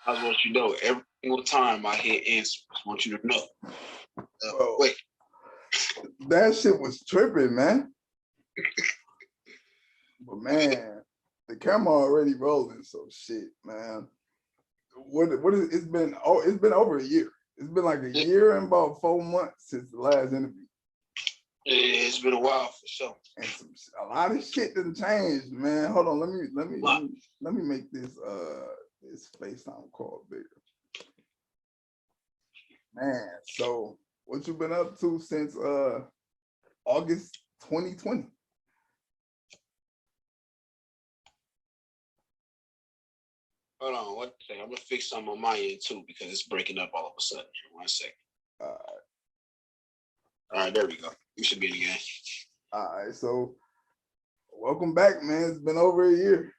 I just want you to know every single time I hit answer, I just want you to know. Wait. That shit was tripping, man. But man, the camera already rolling, so shit, man. What is it's been over a year. It's been like a year and about 4 months since the last interview. It's been a while for sure. And a lot of shit done changed, man. Hold on, let me make this this FaceTime call bigger. Man, so what you been up to since August 2020? Hold on, one second. I'm gonna fix something on my end too because it's breaking up all of a sudden. Here, 1 second. All right, there we go. You should be in the game. All right, so welcome back, man. It's been over a year.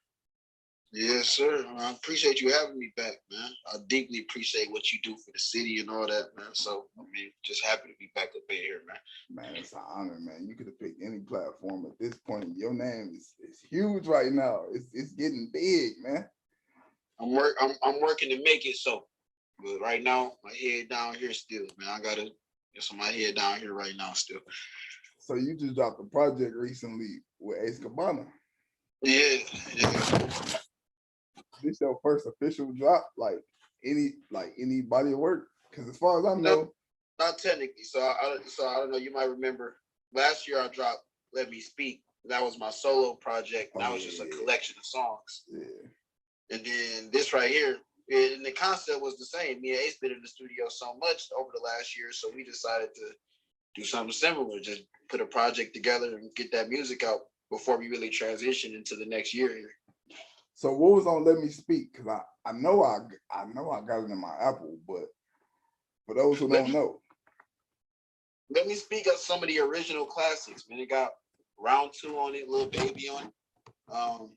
Yes, sir. I appreciate you having me back, man. I deeply appreciate what you do for the city and all that, man. So, I mean, just happy to be back up in here, man. Man, it's an honor, man. You could have picked any platform at this point. Your name is huge right now. It's getting big, man. I'm working to make it so. But right now, my head down here still, man. I gotta get my head down here right now still. So you just dropped a project recently with Ace Cabana. Yeah. This your first official drop, like any body of work? Because as far as I know, not technically. So I don't know. You might remember last year I dropped "Let Me Speak." That was my solo project. That was just a collection of songs. Yeah. And then this right here, and the concept was the same. Me and Ace been in the studio so much over the last year, so we decided to do something similar. Just put a project together and get that music out before we really transition into the next year here. So what was on Let Me Speak? Because I know I got it in my Apple, but for those who don't know. Let Me Speak of some of the original classics, man. It got Round 2 on it, Lil Baby on it.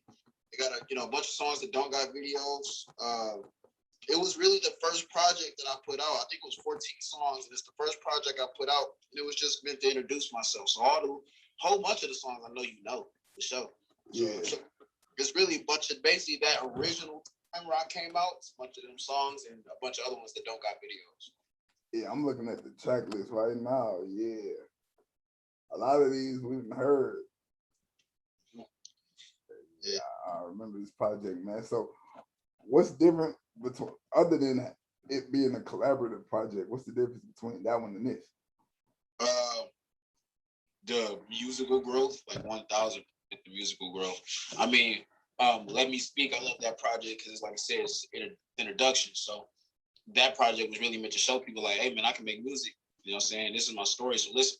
It got a bunch of songs that don't got videos. It was really the first project that I put out. I think it was 14 songs, and it's the first project I put out. And it was just meant to introduce myself. So whole bunch of the songs I know you know, for sure. So it's really a bunch of basically that original time where I came out. It's a bunch of them songs and a bunch of other ones that don't got videos. Yeah, I'm looking at the track list right now. Yeah. A lot of these we've heard. Yeah, I remember this project, man. So what's different between, other than it being a collaborative project, what's the difference between that one and this? The musical growth, like 1,000% the musical growth. I mean, Let Me Speak, I love that project because it's like I said, it's an introduction. So that project was really meant to show people like, hey man, I can make music. You know what I'm saying? This is my story, so listen.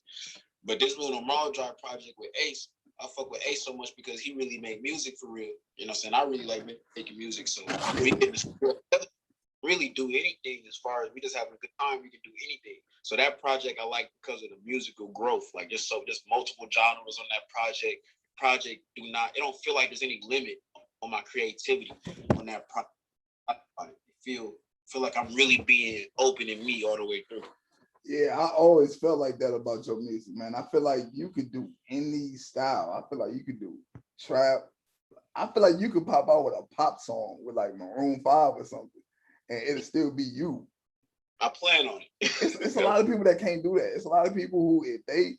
But this little Marl Drive project with Ace, I fuck with Ace so much because he really made music for real. You know what I'm saying? I really like making music. So we can really do anything as far as we just having a good time, we can do anything. So that project I like because of the musical growth. Like just multiple genres on that project. It don't feel like there's any limit on my creativity on that project. I feel like I'm really being open and me all the way through. Yeah, I always felt like that about your music, man. I feel like you could do any style. I feel like you could do trap. I feel like you could pop out with a pop song with like Maroon 5 or something, and it'll still be you. I plan on it. It's a lot of people that can't do that. It's a lot of people who, if they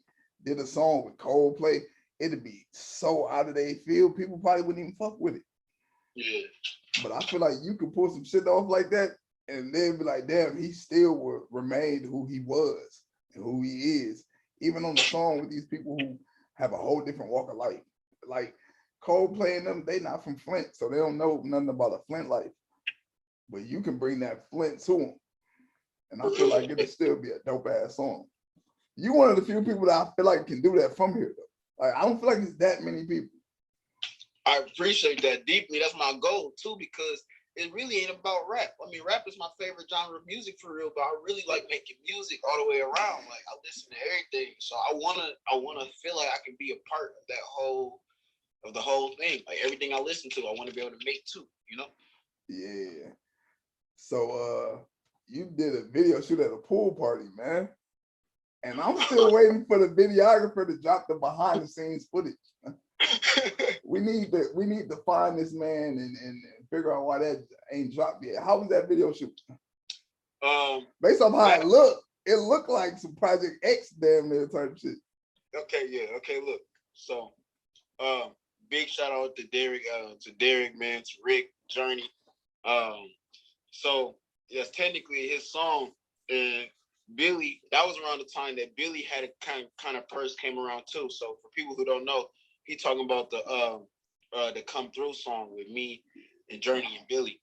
did a song with Coldplay, it'd be so out of their field, people probably wouldn't even fuck with it. Yeah. But I feel like you could pull some shit off like that, and then be like, damn, he still remained who he was and who he is, even on the song with these people who have a whole different walk of life. Like Coldplay and them, they not from Flint, so they don't know nothing about a Flint life. But you can bring that Flint to them, and I feel like it'll still be a dope ass song. You one of the few people that I feel like can do that from here, though. Like I don't feel like it's that many people. I appreciate that deeply. That's my goal too, because it really ain't about rap. I mean, rap is my favorite genre of music for real, but I really like making music all the way around. Like I listen to everything, so I wanna feel like I can be a part of the whole thing. Like everything I listen to, I want to be able to make too. You know? Yeah. So you did a video shoot at a pool party, man, and I'm still waiting for the videographer to drop the behind the scenes footage. We need to find this man and figure out why that ain't dropped yet. How was that video shoot? Based off how it looked like some Project X damn near type shit. Okay, look. So, big shout out to Derek, man, to Rick, Journey. So yes, technically his song and Billy, that was around the time that Billy had a kind of first came around too. So for people who don't know, he talking about the Come Through song with me and Journey and Billy.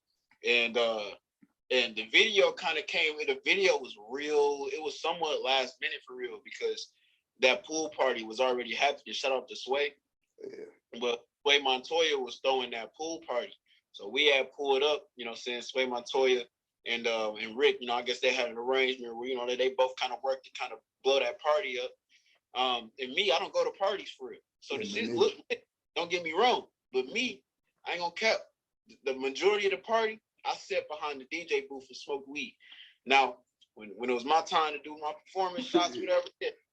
And the video kind of came, the video was real, it was somewhat last minute for real, because that pool party was already happening. Shout out to Sway. Yeah. But Sway Montoya was throwing that pool party. So we had pulled up, saying Sway Montoya and Rick, I guess they had an arrangement where, that they both kind of worked to kind of blow that party up. And me, I don't go to parties for real. So the shit look, don't get me wrong, but me, I ain't gonna cap. The majority of the party, I sat behind the DJ booth and smoked weed. Now, when it was my time to do my performance shots, whatever,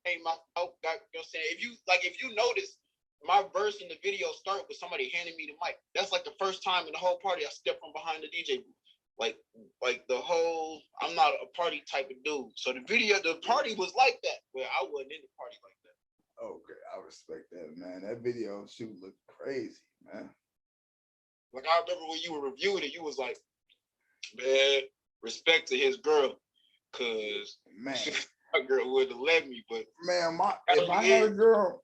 came out, if you notice, my verse in the video start with somebody handing me the mic. That's like the first time in the whole party I stepped from behind the DJ booth. Like the whole, I'm not a party type of dude. So the party was like that, but I wasn't in the party like that. Okay, I respect that, man. That video shoot looked crazy, man. Like I remember when you were reviewing it, you was like, man, respect to his girl, cause man, my girl wouldn't have let me. But man, if I had a girl,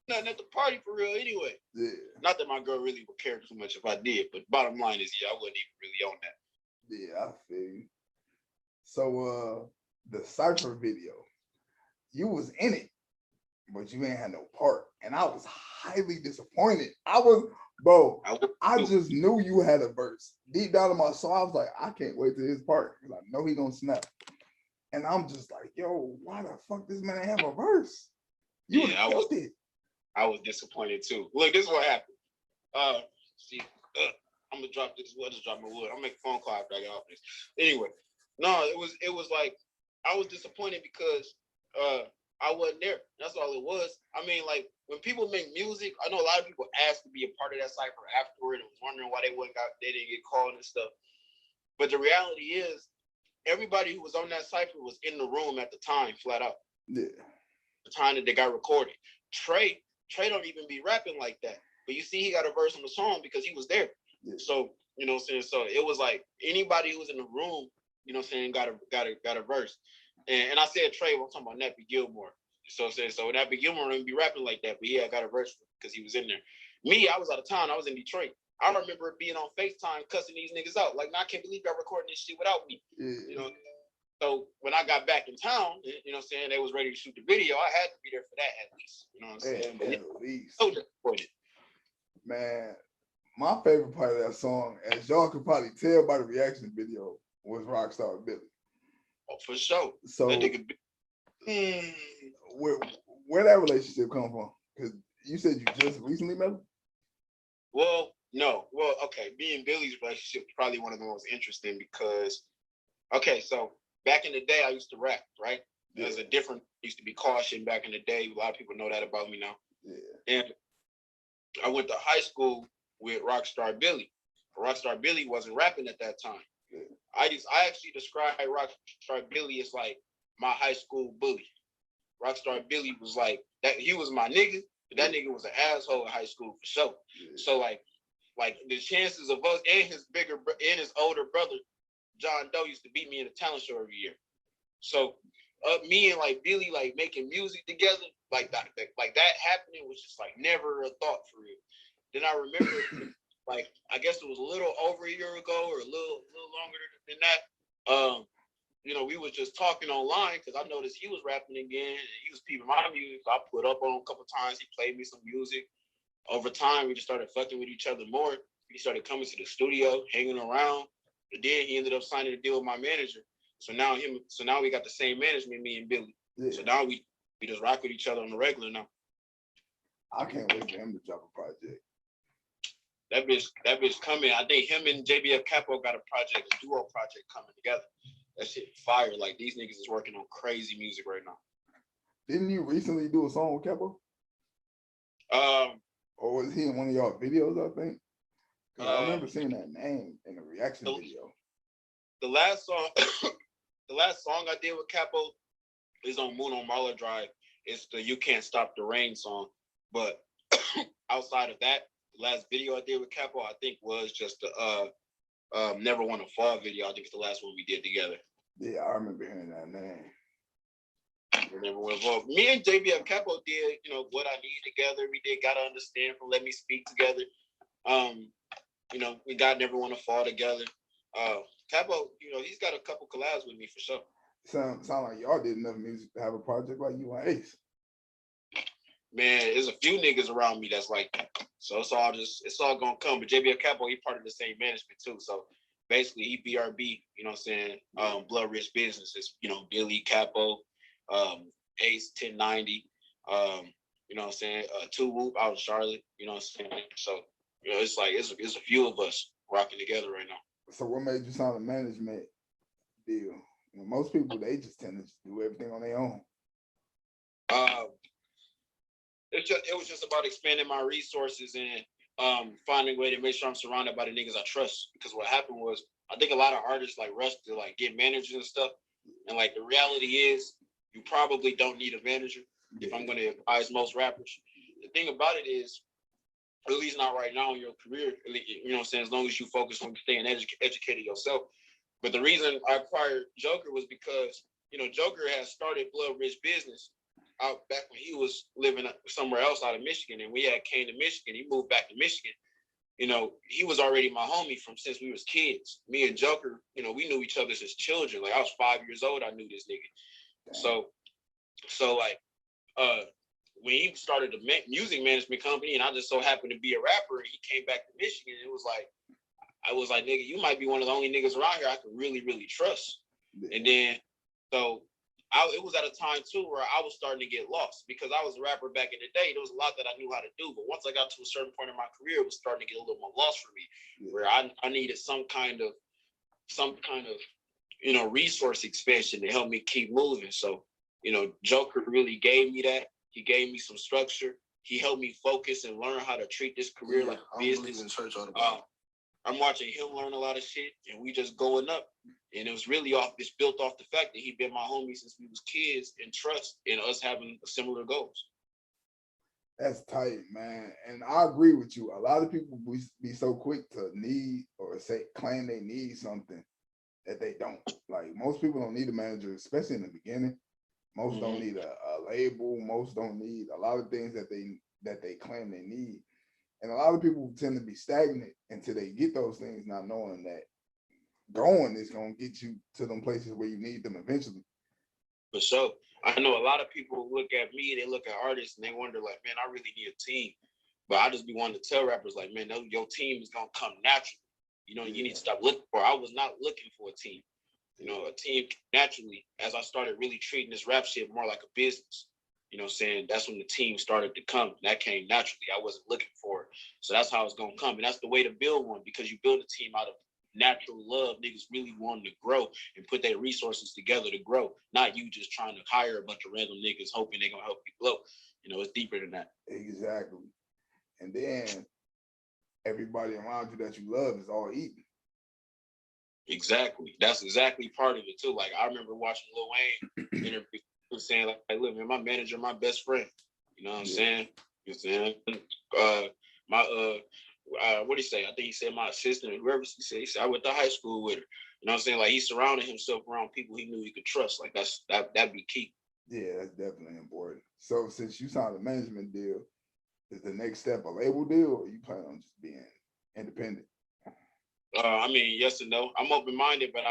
nothing at the party for real anyway. Yeah. Not that my girl really would care too much if I did, but bottom line is, I wasn't even really on that. Yeah, I feel you. So the Cypher video, you was in it, but you ain't had no part. And I was highly disappointed. I just knew you had a verse. Deep down in my soul, I was like, I can't wait till his part, because I know he gonna snap. And I'm just like, yo, why the fuck this man ain't have a verse? You would have killed it. I was disappointed too. Look, this is what happened. I'm gonna drop this. I'll just drop my wood. I'll make a phone call after I get off this. Anyway, no, it was like I was disappointed because I wasn't there. That's all it was. I mean, like when people make music, I know a lot of people ask to be a part of that cypher afterward and was wondering why they didn't get called and stuff. But the reality is, everybody who was on that cypher was in the room at the time, flat out. Yeah. The time that they got recorded. Trey don't even be rapping like that. But you see, he got a verse on the song because he was there. Yeah. So, so it was like anybody who was in the room, got a verse. And I said Trey, I'm talking about Nappy Gilmore. So Nappy Gilmore didn't be rapping like that, but got a verse because he was in there. Me, I was out of town. I was in Detroit. I remember being on FaceTime cussing these niggas out. Like, I can't believe y'all recording this shit without me. Yeah. So when I got back in town, they was ready to shoot the video. I had to be there for that at least. You know what I'm saying? But at least. So disappointed. Man, my favorite part of that song, as y'all could probably tell by the reaction video, was Rockstar Billy. Oh, for sure. So that nigga, where that relationship come from? Because you said you just recently met him? Well, no. Well, okay. Me and Billy's relationship is probably one of the most interesting because, okay, so back in the day, I used to rap, right? Yeah. Used to be Caution back in the day. A lot of people know that about me now. Yeah. And I went to high school with Rockstar Billy. Rockstar Billy wasn't rapping at that time. Yeah. I actually describe Rockstar Billy as like my high school bully. Rockstar Billy was like that. He was my nigga, but that nigga was an asshole in high school for sure. Yeah. So like the chances of us and his older brother John Doe used to beat me in a talent show every year. So me and like Billy like making music together, like that happening was just like never a thought for real. Then I remember like I guess it was a little over a year ago or a little longer than that. We was just talking online because I noticed he was rapping again and he was peeping my music. So I put up on him a couple times. He played me some music. Over time, we just started fucking with each other more. He started coming to the studio, hanging around. But then he ended up signing a deal with my manager. So now we got the same management, me and Billy. Yeah. So now we just rock with each other on the regular now. I can't wait for him to drop a project. That bitch coming. I think him and JBF Capo got a duo project coming together. That shit fire. Like these niggas is working on crazy music right now. Didn't you recently do a song with Capo? Or was he in one of y'all videos, I think? 'Cause I remember seeing that name in the reaction video. The last song, the last song I did with Capo is on Moon on Marla Drive. It's the "You Can't Stop the Rain" song. But outside of that, the last video I did with Capo, I think, was just the "Never Wanna Fall" video. I think it's the last one we did together. Yeah, I remember hearing that name. Never Wanna Fall. Me and JBF Capo did, What I Need together. We did Gotta Understand from Let Me Speak together. We got Never Wanna Fall together. Capo, he's got a couple collabs with me for sure. Sound like y'all did enough music to have a project like you and Ace. Man, there's a few niggas around me that's like that. So it's all gonna come. But JBL Capo, he part of the same management too. So basically he BRB, Blood Rich Businesses, Billy Capo, Ace 1090, Two Whoop out of Charlotte, So it's like it's a few of us rocking together right now. So what made you sign a management deal? Most people, they just tend to do everything on their own. It was just about expanding my resources and finding a way to make sure I'm surrounded by the niggas I trust. Because what happened was, I think a lot of artists like rush to like get managers and stuff. And like the reality is, you probably don't need a manager. If I'm going to advise most rappers, the thing about it is, at least not right now in your career, as long as you focus on staying educated yourself. But the reason I acquired Joker was because, Joker has started Blood Rich Business out back when he was living somewhere else out of Michigan, and we had came to Michigan. He moved back to Michigan. He was already my homie from since we was kids. Me and Joker, we knew each other since children. Like I was 5 years old, I knew this nigga. So like, when he started the music management company, and I just so happened to be a rapper, and he came back to Michigan, I was like, nigga, you might be one of the only niggas around here I can really, really trust. Yeah. And then, it was at a time too where I was starting to get lost because I was a rapper back in the day. There was a lot that I knew how to do, but once I got to a certain point in my career, it was starting to get a little more lost for me, where I needed some kind of, resource expansion to help me keep moving. So, Joker really gave me that. He gave me some structure. He helped me focus and learn how to treat this career like a business. In church all the time. I'm watching him learn a lot of shit, and we just going up. And it was really it's built off the fact that he been my homie since we was kids, and trust in us having similar goals. That's tight, man. And I agree with you. A lot of people be so quick to need or claim they need something that they don't. Like most people don't need a manager, especially in the beginning. Most don't need a label. Most don't need a lot of things that they claim they need. And a lot of people tend to be stagnant until they get those things, not knowing that going is going to get you to them places where you need them eventually. For sure. I know a lot of people look at me, they look at artists, and they wonder, like, man, I really need a team. But I just be wanting to tell rappers, like, man, your team is going to come naturally. You need to stop looking for it. I was not looking for a team. A team naturally, as I started really treating this rap shit more like a business. That's when the team started to come. That came naturally. I wasn't looking for it. So that's how it's going to come. And that's the way to build one, because you build a team out of natural love. Niggas really wanting to grow and put their resources together to grow. Not you just trying to hire a bunch of random niggas hoping they're going to help you grow. It's deeper than that. Exactly. And then everybody around you that you love is all eating. Exactly. That's exactly part of it too. Like I remember watching Lil Wayne interview saying, like, look, man, my manager, my best friend. You know what I'm saying? What do you say? I think he said my assistant, whoever he said I went to high school with her. You know what I'm saying? Like he surrounded himself around people he knew he could trust. Like that'd be key. Yeah, that's definitely important. So since you signed a management deal, is the next step a label deal, or you plan on just being independent? Yes and no. I'm open-minded, but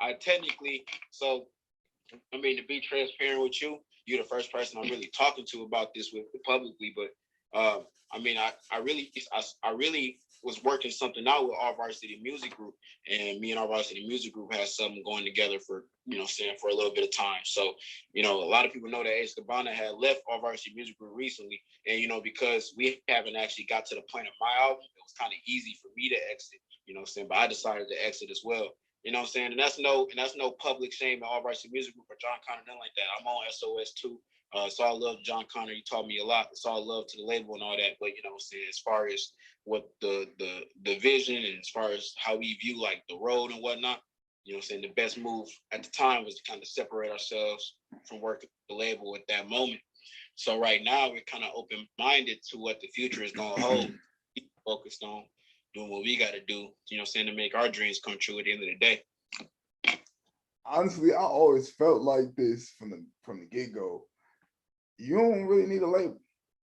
I technically, so to be transparent with you, you're the first person I'm really talking to about this with publicly. But I really was working something out with our varsity music group, and me and our varsity music group had something going together for for a little bit of time. So a lot of people know that Ace Cabana had left our varsity music group recently, and because we haven't actually got to the point of my album, it was kind of easy for me to exit. But I decided to exit as well. And that's no public shame at all varsity music group or John Connor, nothing like that. I'm on SOS too. So I love John Connor. He taught me a lot. It's all love to the label and all that. But you know what I'm saying, as far as what the vision and as far as how we view like the road and whatnot, you know what I'm saying, the best move at the time was to kind of separate ourselves from working the label at that moment. So right now we're kind of open-minded to what the future is gonna hold. Focused on doing what we gotta do, you know what I'm saying, to make our dreams come true at the end of the day. Honestly, I always felt like this from the get-go. You don't really need a label.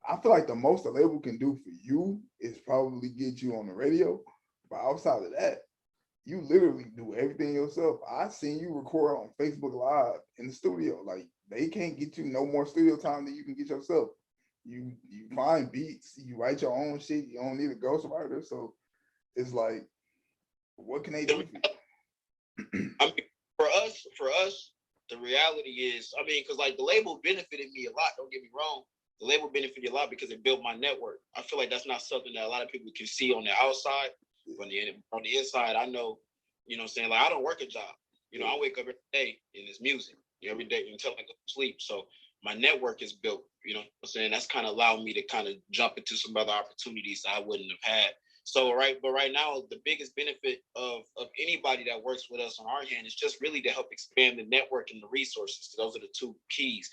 I feel like the most a label can do for you is probably get you on the radio. But outside of that, you literally do everything yourself. I seen you record on Facebook Live in the studio. Like they can't get you no more studio time than you can get yourself. You find beats, you write your own shit. You don't need a ghostwriter. So it's like, what can they do for you? I mean, for us, the reality is, I mean, because like the label benefited me a lot. Don't get me wrong. The label benefited a lot because it built my network. I feel like that's not something that a lot of people can see on the outside. But on the inside, I know, you know what I'm saying? Like, I don't work a job. You know, I wake up every day and it's music. Every day until I go to sleep. So my network is built, you know what I'm saying? That's kind of allowed me to kind of jump into some other opportunities I wouldn't have had. So right now, the biggest benefit of anybody that works with us on our hand is just really to help expand the network and the resources. So those are the two keys.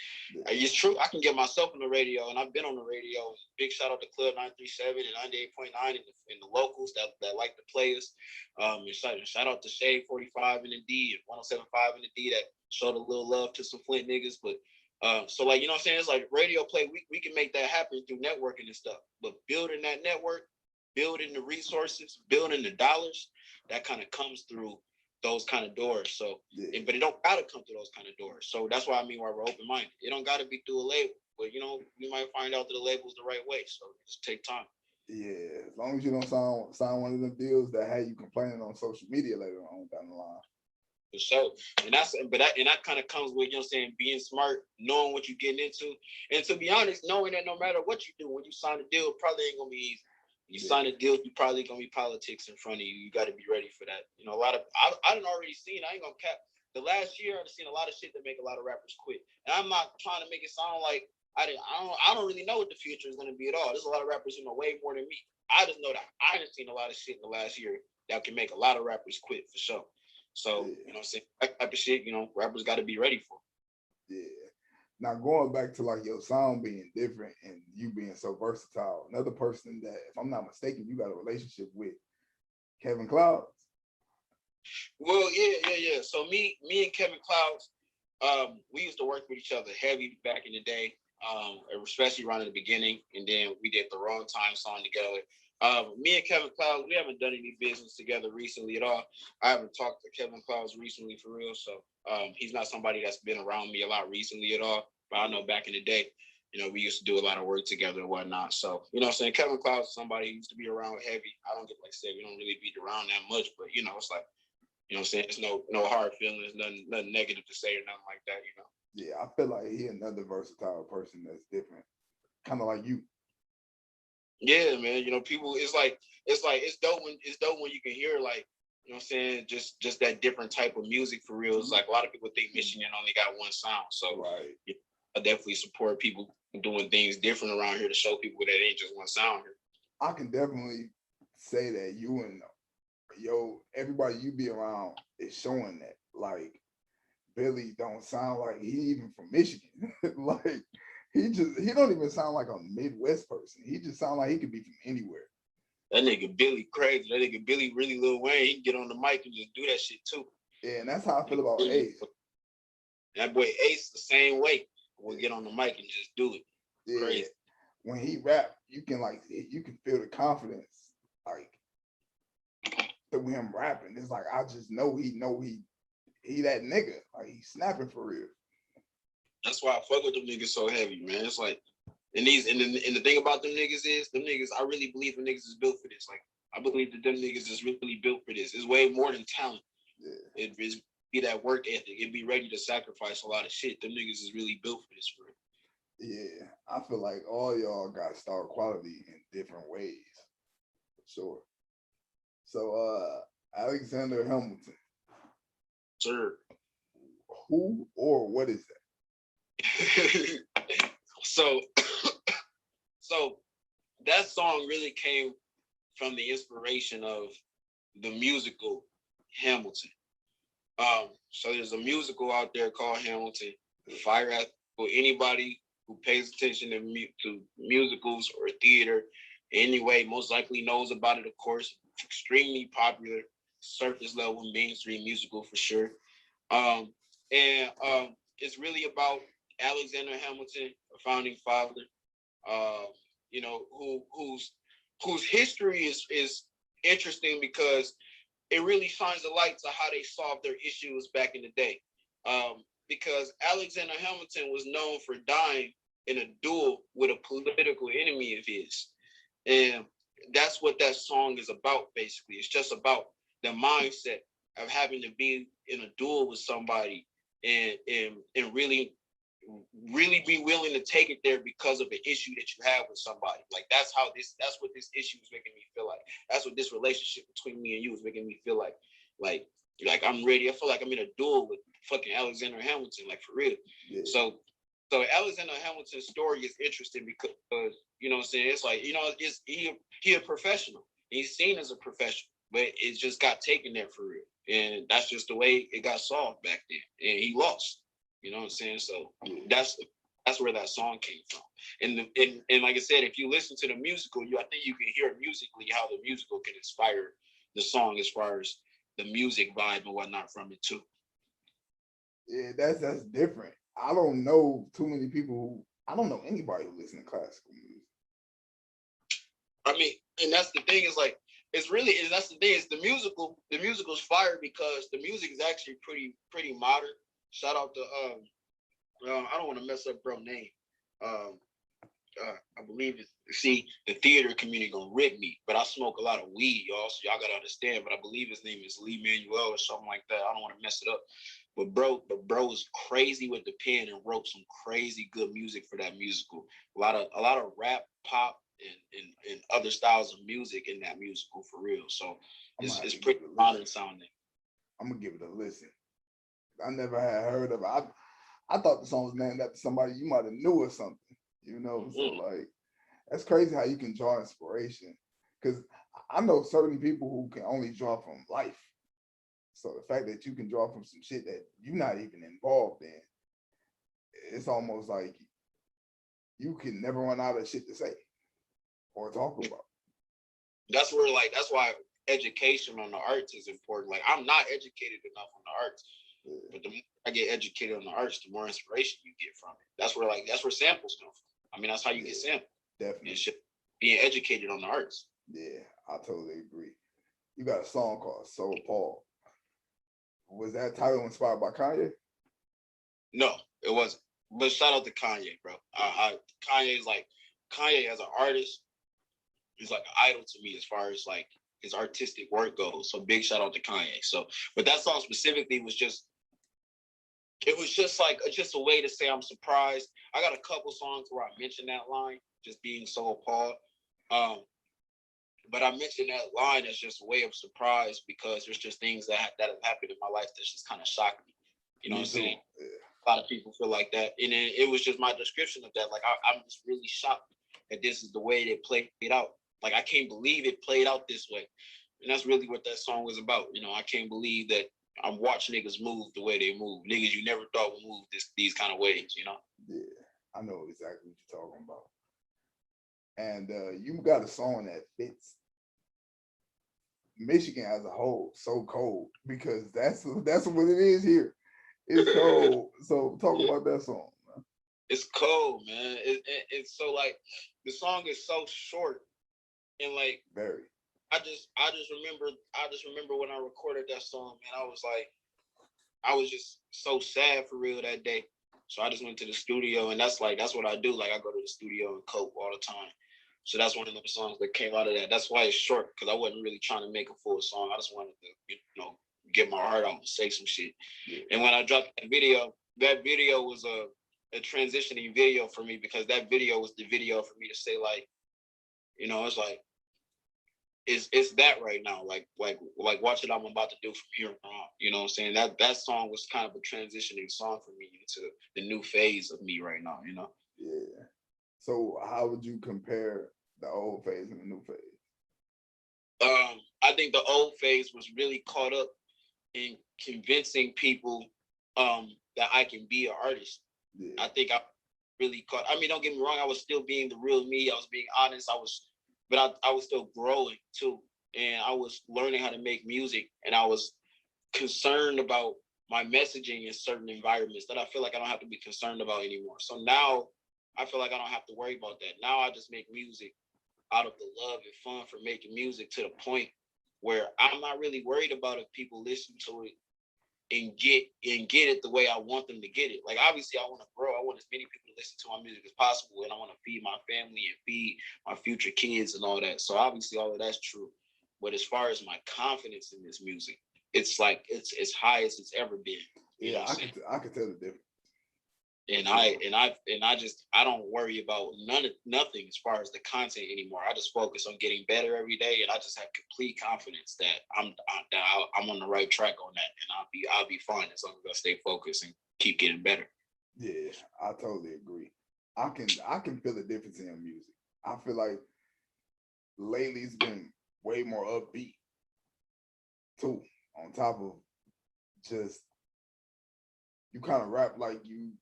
It's true, I can get myself on the radio, and I've been on the radio. Big shout out to Club 937 and 98.9 and the locals that like to play us. And shout out to Shade 45 in the D and 107.5 in the D that showed a little love to some Flint niggas. But so like, you know what I'm saying? It's like radio play, we can make that happen through networking and stuff. But building that network, building the resources, building the dollars, that kind of comes through those kind of doors. So, but it don't gotta come through those kind of doors. So that's why I mean why we're open-minded. It don't gotta be through a label, but you know, we might find out that the label is the right way. So just take time. Yeah, as long as you don't sign one of them deals that had you complaining on social media later on down the line. For sure. And that kind of comes with, you know what I'm saying, being smart, knowing what you're getting into. And to be honest, knowing that no matter what you do, when you sign a deal, it probably ain't gonna be easy. You sign a deal, you probably gonna be politics in front of you. You got to be ready for that. You know, I done already seen. I ain't gonna cap. The last year, I've seen a lot of shit that make a lot of rappers quit. And I'm not trying to make it sound like I don't really know what the future is gonna be at all. There's a lot of rappers who know way more than me. I just know that I done seen a lot of shit in the last year that can make a lot of rappers quit for sure. So you know, what I'm saying, that type of shit, you know, rappers got to be ready for. Yeah. Now going back to like your sound being different and you being so versatile, another person that, if I'm not mistaken, you got a relationship with, Kevin Clouds. Well, yeah. So me and Kevin Clouds, we used to work with each other heavy back in the day, especially around in the beginning, and then we did the Wrong Time song together. Me and Kevin Clouds, we haven't done any business together recently at all. I haven't talked to Kevin Clouds recently for real, so he's not somebody that's been around me a lot recently at all. But I know back in the day, you know, we used to do a lot of work together and whatnot. So, you know what I'm saying? Kevin Clouds is somebody who used to be around heavy. I don't get, like I said, we don't really be around that much, but you know, it's like, you know what I'm saying? There's no hard feelings, nothing negative to say or nothing like that, you know. Yeah, I feel like he another versatile person that's different, kind of like you. Yeah, man. You know, people, it's dope when you can hear, like, you know what I'm saying, just that different type of music for real. It's like a lot of people think Michigan only got one sound. So right. Yeah, I definitely support people doing things different around here to show people that ain't just one sound here. I can definitely say that you and everybody you be around is showing that. Like Billy don't sound like he even from Michigan. Like he don't even sound like a Midwest person. He just sound like he could be from anywhere. That nigga Billy crazy. That nigga Billy really Lil Wayne. He can get on the mic and just do that shit too. Yeah, and that's how I feel about Ace. That boy Ace the same way. We'll get on the mic and just do it. Yeah. Crazy. When he rap, you can feel the confidence, like through him rapping. It's like I just know he that nigga. Like he's snapping for real. That's why I fuck with them niggas so heavy, man. It's like, and the thing about them niggas is, them niggas, I really believe them niggas is built for this. Like, I believe that them niggas is really built for this. It's way more than talent. Yeah. It is be that work ethic. It be ready to sacrifice a lot of shit. Them niggas is really built for this, for real. Yeah, I feel like all y'all got star quality in different ways. For sure. So Alexander Hamilton. Sir. Who or what is that? So so that song really came from the inspiration of the musical Hamilton. So there's a musical out there called Hamilton. Fire at for anybody who pays attention to musicals or theater anyway, most likely knows about it, of course. Extremely popular, surface level mainstream musical for sure. And it's really about Alexander Hamilton, a founding father, uh, whose history is interesting because it really shines a light to how they solved their issues back in the day. Because Alexander Hamilton was known for dying in a duel with a political enemy of his. And that's what that song is about, basically. It's just about the mindset of having to be in a duel with somebody and really be willing to take it there because of an issue that you have with somebody. Like that's what this issue is making me feel like. That's what this relationship between me and you is making me feel like. Like I'm ready. I feel like I'm in a duel with fucking Alexander Hamilton, like for real. Yeah. So Alexander Hamilton's story is interesting because you know what I'm saying, it's like, you know, it's he a professional. He's seen as a professional, but it just got taken there for real. And that's just the way it got solved back then. And he lost. You know what I'm saying? So that's where that song came from. And like I said, if you listen to the musical, I think you can hear musically how the musical can inspire the song as far as the music vibe and whatnot from it too. Yeah, that's different. I don't know too many people I don't know anybody who listens to classical music. I mean, and that's the thing is like, that's the thing is the musical's fire because the music is actually pretty modern. Shout out to I don't want to mess up bro name. I believe it's, see, the theater community gonna rip me, but I smoke a lot of weed, y'all, so y'all gotta understand. But I believe his name is Lee Manuel or something like that. I don't want to mess it up. But bro is crazy with the pen and wrote some crazy good music for that musical. A lot of rap, pop, and other styles of music in that musical for real. So it's pretty modern sounding. I'm gonna give it a listen. I never had heard of it. I thought the song was named after somebody you might have knew or something, you know. So like, that's crazy how you can draw inspiration. Because I know certain people who can only draw from life. So the fact that you can draw from some shit that you're not even involved in, it's almost like you can never run out of shit to say or talk about. That's why education on the arts is important. Like I'm not educated enough on the arts. Yeah. But the more I get educated on the arts, the more inspiration you get from it. That's where samples come from. I mean, that's how you get samples. Definitely. Being educated on the arts. Yeah, I totally agree. You got a song called Soul Paul. Was that title inspired by Kanye? No, it wasn't. But shout out to Kanye, bro. Kanye as an artist is like an idol to me as far as like his artistic work goes. So big shout out to Kanye. So, but that song specifically was just a way to say I'm surprised. I got a couple songs where I mentioned that line, just being so appalled. But I mentioned that line as just a way of surprise because there's just things that have happened in my life that's just kind of shocked me. You know what I'm saying? Yeah. A lot of people feel like that. And then it was just my description of that. Like, I'm just really shocked that this is the way they played it out. Like, I can't believe it played out this way. And that's really what that song was about. You know, I can't believe that I'm watching niggas move the way they move. Niggas you never thought would move these kind of ways, you know? Yeah, I know exactly what you're talking about. And you got a song that fits Michigan as a whole so cold because that's what it is here. It's cold. So talk about that song, man. It's cold, man. It's so like the song is so short and like very. I just remember when I recorded that song, man. I was just so sad for real that day. So I just went to the studio, and that's what I do. Like I go to the studio and cope all the time. So that's one of the songs that came out of that. That's why it's short, because I wasn't really trying to make a full song. I just wanted to, get my heart out and say some shit. Yeah. And when I dropped that video was a transitioning video for me because that video was the video for me to say like, it's like, it's that right now. Like watch what I'm about to do from here on. You know what I'm saying? That song was kind of a transitioning song for me into the new phase of me right now, you know? Yeah. So how would you compare the old phase and the new phase? I think the old phase was really caught up in convincing people that I can be an artist. Yeah. I think I really caught. I mean, don't get me wrong. I was still being the real me. I was being honest. But I was still growing too, and I was learning how to make music, and I was concerned about my messaging in certain environments that I feel like I don't have to be concerned about anymore. So now I feel like I don't have to worry about that. Now I just make music out of the love and fun for making music, to the point where I'm not really worried about if people listen to it and get it the way I want them to get it. Like, obviously I want to grow. I want as many people to listen to my music as possible, and I want to feed my family and feed my future kids and all that. So obviously all of that's true. But as far as my confidence in this music, it's like it's as high as it's ever been. You know what I'm saying? I could tell the difference. And I don't worry about nothing as far as the content anymore. I just focus on getting better every day, and I just have complete confidence that I'm on the right track on that, and I'll be fine as long as I stay focused and keep getting better. Yeah, I totally agree. I can feel the difference in your music. I feel like lately it's been way more upbeat too. On top of just, you kind of rap like you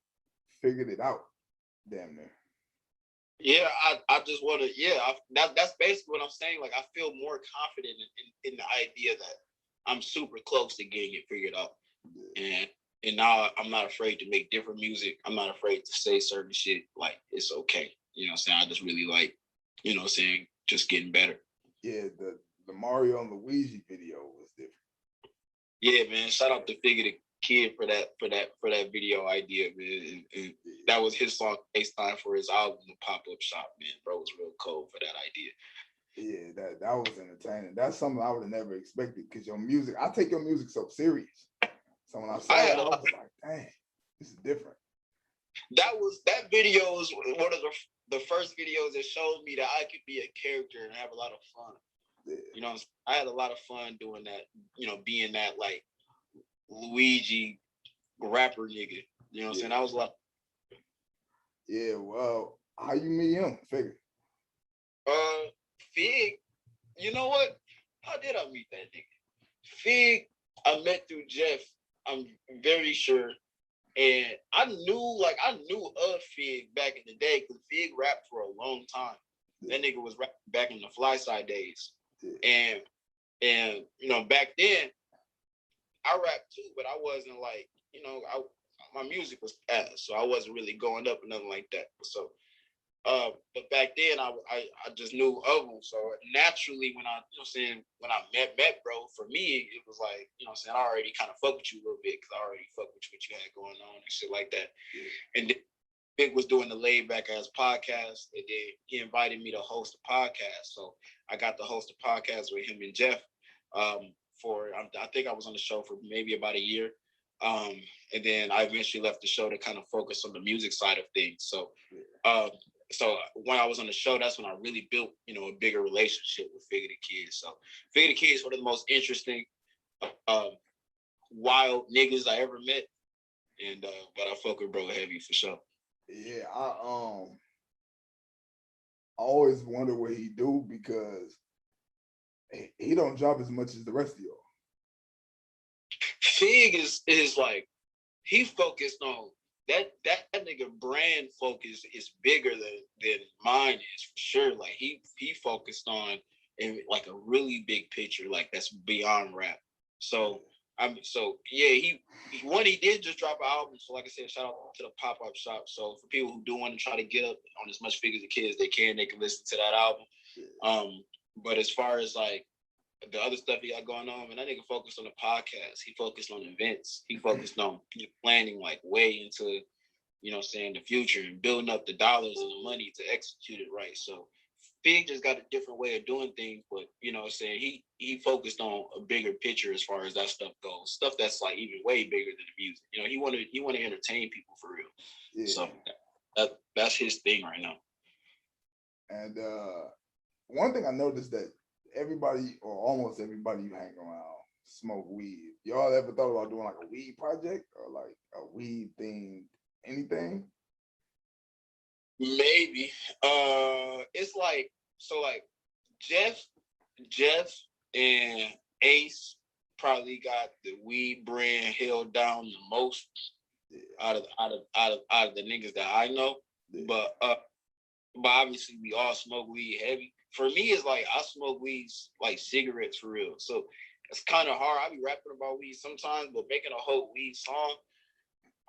figured it out, damn near. Yeah, I just want to, that's basically what I'm saying. Like, I feel more confident in the idea that I'm super close to getting it figured out. Yeah. And now I'm not afraid to make different music. I'm not afraid to say certain shit. Like, it's okay. You know what I'm saying? I just really like, you know what I'm saying, just getting better. Yeah, the Mario and Luigi video was different. Yeah, man. Shout out to Figure the Kid for that video idea, man. And that was his song FaceTime for his album, The Pop-Up Shop, man. Bro was real cold for that idea. Yeah, that was entertaining. That's something I would have never expected, because your music, I take your music so serious. So when I saw it, I was like, dang, this is different. That video was one of the first videos that showed me that I could be a character and have a lot of fun. Yeah. You know, I had a lot of fun doing that, you know, being that like Luigi rapper nigga. You know what I'm saying? That was a lot. Yeah, well, how you meet him, Figure? Fig, you know what? How did I meet that nigga? Fig, I met through Jeff, I'm very sure. And I knew of Fig back in the day, because Fig rapped for a long time. Yeah. That nigga was rapping back in the Fly Side days. Yeah. And you know, back then I rapped too, but I wasn't like, you know, my music was ass, so I wasn't really going up or nothing like that. So but back then I just knew of him. So naturally when I, you know what I'm saying, when I met bro, for me it was like, you know what I'm saying, I already kind of fuck with you a little bit, because I already fuck with what you had going on and shit like that. Yeah. And then Big was doing the Laid Back Ass podcast, and then he invited me to host a podcast. So I got to host a podcast with him and Jeff. I think I was on the show for maybe about a year. And then I eventually left the show to kind of focus on the music side of things. So so when I was on the show, that's when I really built, you know, a bigger relationship with Figure the Kid. So Figure the Kid is one of the most interesting, wild niggas I ever met. And but I fuck with bro heavy for sure. Yeah, I always wonder what he do, because he don't drop as much as the rest of y'all. Fig is like, he focused on that nigga brand focus is bigger than mine is, for sure. Like he focused on in like a really big picture, like that's beyond rap. So he did just drop an album. So like I said, shout out to the Pop-Up Shop. So for people who do want to try to get up on as much Figure the Kid as they can listen to that album. But as far as like the other stuff he got going on, and that nigga focused on the podcast. He focused on events. He focused on planning like way into, you know what I'm saying, the future, and building up the dollars and the money to execute it right. So Fig just got a different way of doing things, but you know what I'm saying, he focused on a bigger picture as far as that stuff goes. Stuff that's like even way bigger than the music. You know, he wanted to entertain people for real. Yeah. So that's his thing right now. And one thing I noticed, that everybody, or almost everybody you hang around, smoke weed. Y'all ever thought about doing like a weed project, or like a weed thing, anything? Maybe. It's like so like Jeff, Jeff and Ace probably got the weed brand held down the most out of the niggas that I know. Yeah. But obviously we all smoke weed heavy. For me, it's like I smoke weeds like cigarettes for real. So it's kind of hard. I be rapping about weed sometimes, but making a whole weed song,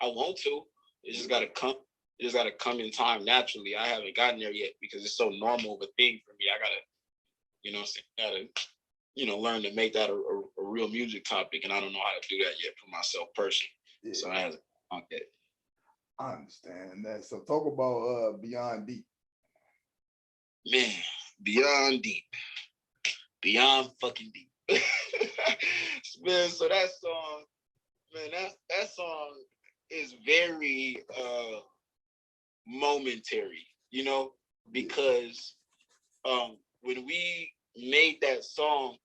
I want to. It just gotta come. It just gotta come in time naturally. I haven't gotten there yet because it's so normal of a thing for me. I gotta, learn to make that a real music topic, and I don't know how to do that yet for myself personally. Yeah. So I haven't done that. I understand that. So talk about Beyond Deep. Man, Beyond Deep. Beyond fucking deep. Man, so that song, that song is very momentary, because when we made that song,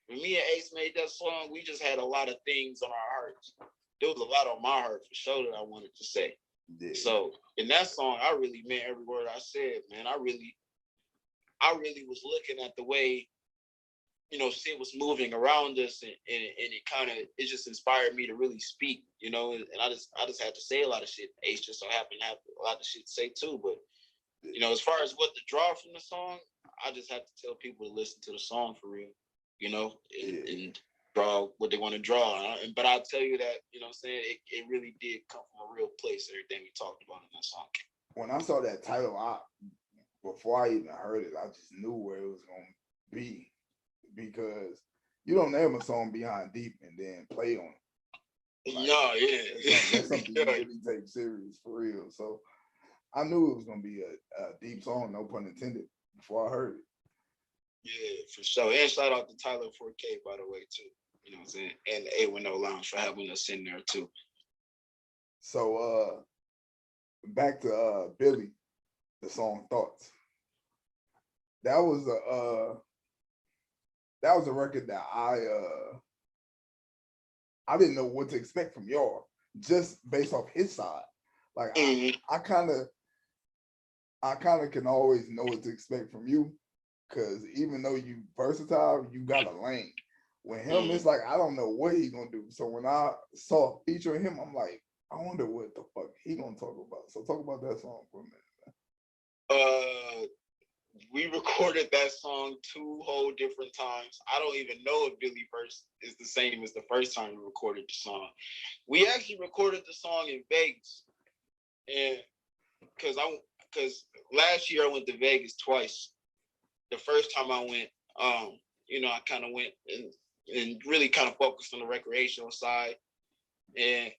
when me and Ace made that song, we just had a lot of things on our hearts. There was a lot on my heart for sure that I wanted to say. Yeah. So in that song, I really meant every word I said, man. I really was looking at the way, shit was moving around us, and it just inspired me to really speak, and I just had to say a lot of shit. Ace just so happened to have a lot of shit to say too, but as far as what to draw from the song, I just have to tell people to listen to the song for real, and draw what they want to draw. But I'll tell you that, what I'm saying, it really did come from a real place, everything we talked about in that song. When I saw that title, before I even heard it, I just knew where it was going to be, because you don't name a song Beyond Deep and then play on it. Like, no, yeah. That's something you really take serious for real. So I knew it was going to be a deep song, no pun intended, before I heard it. Yeah, for sure. And shout out to Tyler 4K, by the way, too. You know what I'm saying? And the 810 Lounge for having us in there, too. So back to Billy, the song Thoughts. That was a record that I didn't know what to expect from y'all, just based off his side. Like I kind of can always know what to expect from you, because even though you versatile, you got a lane. With him, it's like I don't know what he gonna do. So when I saw featuring him, I'm like, I wonder what the fuck he gonna talk about. So talk about that song for a minute, man. We recorded that song 2 whole different times. I don't even know if Billy First is the same as the first time we recorded the song. We actually recorded the song in Vegas, and because last year I went to Vegas twice. The first time I went, I kind of went and really kind of focused on the recreational side, and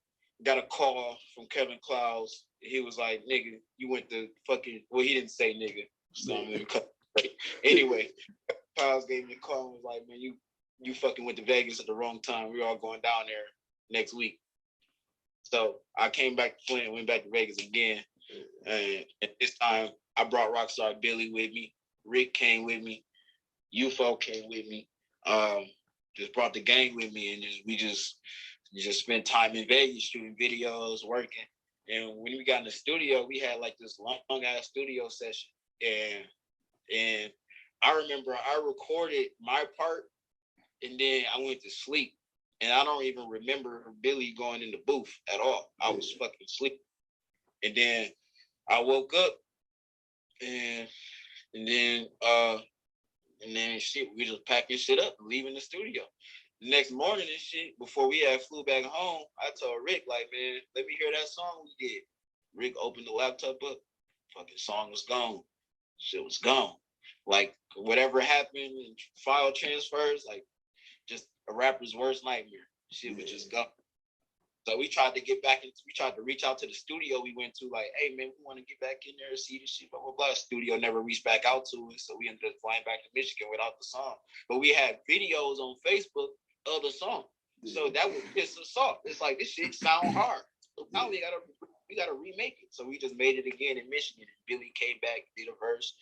got a call from Kevin Clouds. He was like, "Nigga, you went to fucking." Well, he didn't say nigga. So I'm gonna cut. Anyway, Clouds gave me a call and was like, "Man, you fucking went to Vegas at the wrong time. We're all going down there next week." So I came back to Flint, went back to Vegas again, and at this time I brought Rockstar Billy with me. Rick came with me. UFO came with me. Just brought the gang with me, and we just spent time in Vegas shooting videos, working. And when we got in the studio, we had like this long ass studio session, and I remember I recorded my part, and then I went to sleep, and I don't even remember Billy going in the booth at all. I was fucking asleep, and then I woke up, and then shit, we just packing shit up and leaving the studio. The next morning and shit, before we had flew back home, I told Rick, like, man, let me hear that song we did. Rick opened the laptop up, fucking song was gone. Shit was gone. Like, whatever happened in file transfers, like, just a rapper's worst nightmare. Shit was just gone. So we tried to reach out to the studio we went to, like, hey, man, we want to get back in there and see this shit, blah, blah, blah. Studio never reached back out to us, so we ended up flying back to Michigan without the song. But we had videos on Facebook of the song. So that would piss us off. It's like, this shit sound hard. So now we gotta remake it. So we just made it again in Michigan. And Billy came back, did a verse.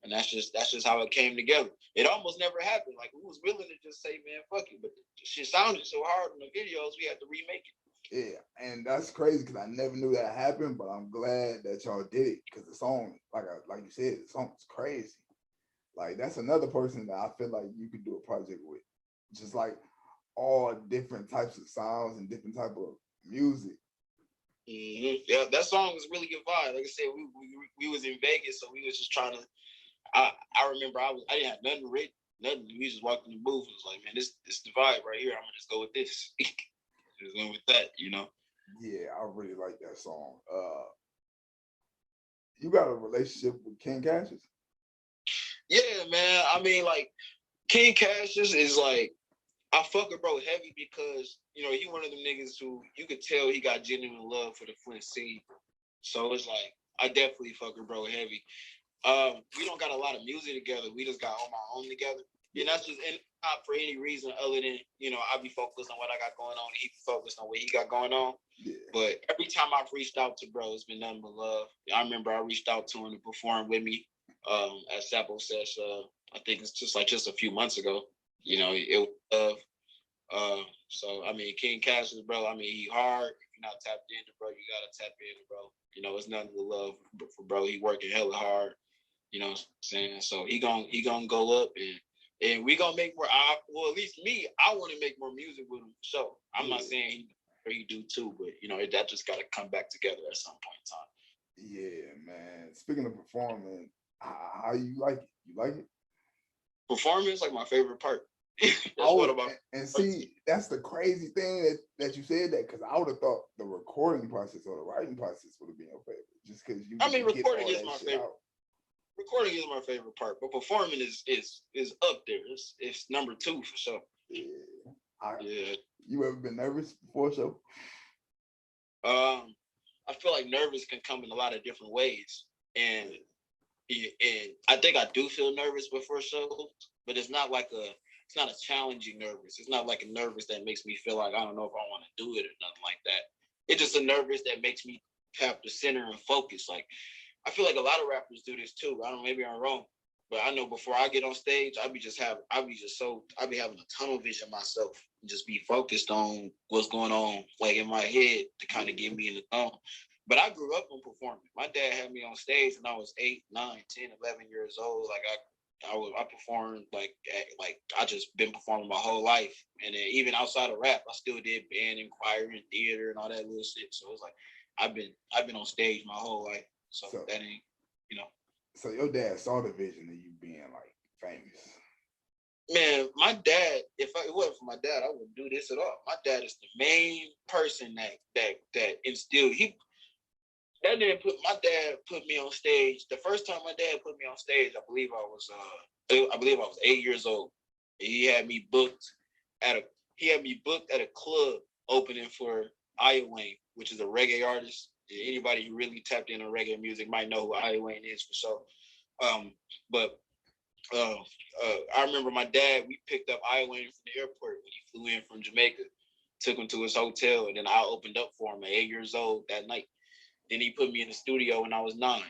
And that's just how it came together. It almost never happened. Like, we was willing to just say, man, fuck it. But the shit sounded so hard in the videos, we had to remake it. Yeah, and that's crazy because I never knew that happened, but I'm glad that y'all did it because the song, like you said, the song is crazy. Like that's another person that I feel like you could do a project with, just like all different types of sounds and different type of music. Yeah, that song was really good vibe. Like I said, we was in Vegas, so we was just trying to. I remember I didn't have nothing written, nothing. We just walked in the booth and was like, man, this the vibe right here. I'm gonna just go with this. Just went with that, you know. Yeah, I really like that song. You got a relationship with King Cassius? Yeah, man. I mean, like King Cassius is like I fuck with bro heavy because you know he one of them niggas who you could tell he got genuine love for the Flint scene. So it's like I definitely fuck with bro heavy. We don't got a lot of music together. We just got on my own together. And that's just and not for any reason other than, you know, I be focused on what I got going on and he be focused on what he got going on. Yeah. But every time I've reached out to bro, it's been nothing but love. I remember I reached out to him to perform with me at Sapo Sesh, I think it's just a few months ago. You know, it was love. So I mean King Cassius, bro, I mean he hard. If you're not tapped into bro, you gotta tap into bro. You know, it's nothing but love for bro. He working hella hard. You know what I'm saying? So he gonna go up and we gonna make more. Well, at least me, I want to make more music with him. So I'm not saying he do too, but you know that just gotta come back together at some point in Yeah, man. Speaking of performing, how you like it? You like it? time. Performance like my favorite part. That's what about. And see, that's the crazy thing that you said that because I would have thought the recording process or the writing process would have been your favorite, just because you. I mean, get recording all is that my shit favorite. out. Recording is my favorite part, but performing is up there. It's number two for sure. Yeah. You ever been nervous before a show? I feel like nervous can come in a lot of different ways, and I think I do feel nervous before shows, but it's not a challenging nervous. It's not like a nervous that makes me feel like I don't know if I want to do it or nothing like that. It's just a nervous that makes me have to center and focus. Like I feel like a lot of rappers do this too. I don't know, maybe I'm wrong, but I know before I get on stage, I be having a tunnel vision myself and just be focused on what's going on like in my head to kind of get me in the zone. But I grew up on performing. My dad had me on stage when I was 8, 9, 10, 11 years old. Like I performed like I just been performing my whole life. And then even outside of rap, I still did band and choir and theater and all that little shit. So it's like I've been on stage my whole life. So that ain't, you know. So your dad saw the vision of you being like famous. Man, my dad, if it wasn't for my dad, I wouldn't do this at all. My dad is the main person that instilled my dad put me on stage. The first time my dad put me on stage, I believe I was 8 years old. He had me booked at a club opening for Aya Wayne, which is a reggae artist. Anybody who really tapped into reggae music might know who Aya Wayne is for sure. But I remember my dad, we picked up Aya Wayne from the airport when he flew in from Jamaica, took him to his hotel, and then I opened up for him at 8 years old that night. Then he put me in the studio when I was 9.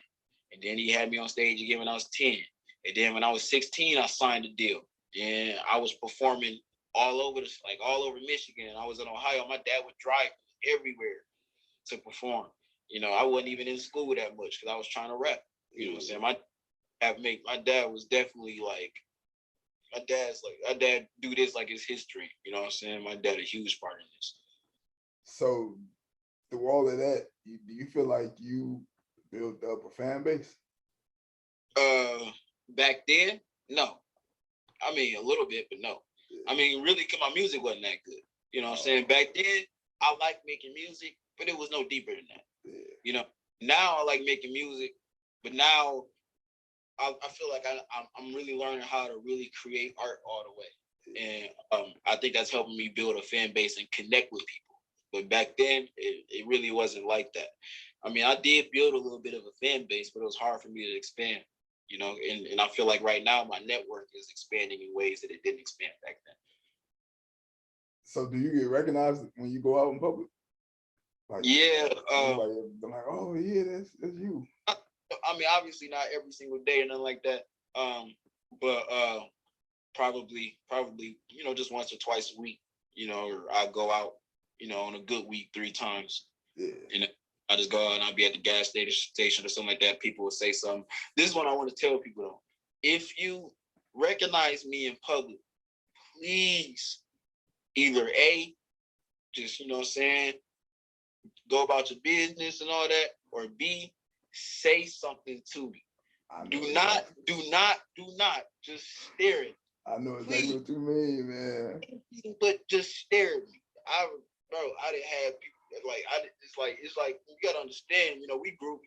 And then he had me on stage again when I was 10. And then when I was 16, I signed a deal. And I was performing all over Michigan. I was in Ohio. My dad would drive everywhere to perform. You know, I wasn't even in school that much because I was trying to rap. You know what I'm saying? My dad was definitely like, my dad do this like it's history. You know what I'm saying? My dad a huge part in this. So through all of that, do you feel like you built up a fan base? Back then, no. I mean, a little bit, but no. I mean, really, cause my music wasn't that good. You know what I'm saying? Back then, I liked making music, but it was no deeper than that. Yeah. You know, now I like making music, but now I feel like I'm really learning how to really create art all the way. And I think that's helping me build a fan base and connect with people. But back then, it really wasn't like that. I mean, I did build a little bit of a fan base, but it was hard for me to expand. You know, and I feel like right now my network is expanding in ways that it didn't expand back then. So do you get recognized when you go out in public? Like, yeah. They're like, oh yeah, that's you. I mean, obviously not every single day or nothing like that. But probably, you know, just once or twice a week, you know, or I go out, on a good week 3 times. Yeah. And I just go out and I'll be at the gas station or something like that. People will say something. This is what I want to tell people though. If you recognize me in public, please either A, just, go about your business and all that, or B, say something to me. Do not just stare at me. I know exactly what you mean, man. But just stare at me. I didn't have people it's like you gotta understand, we grew,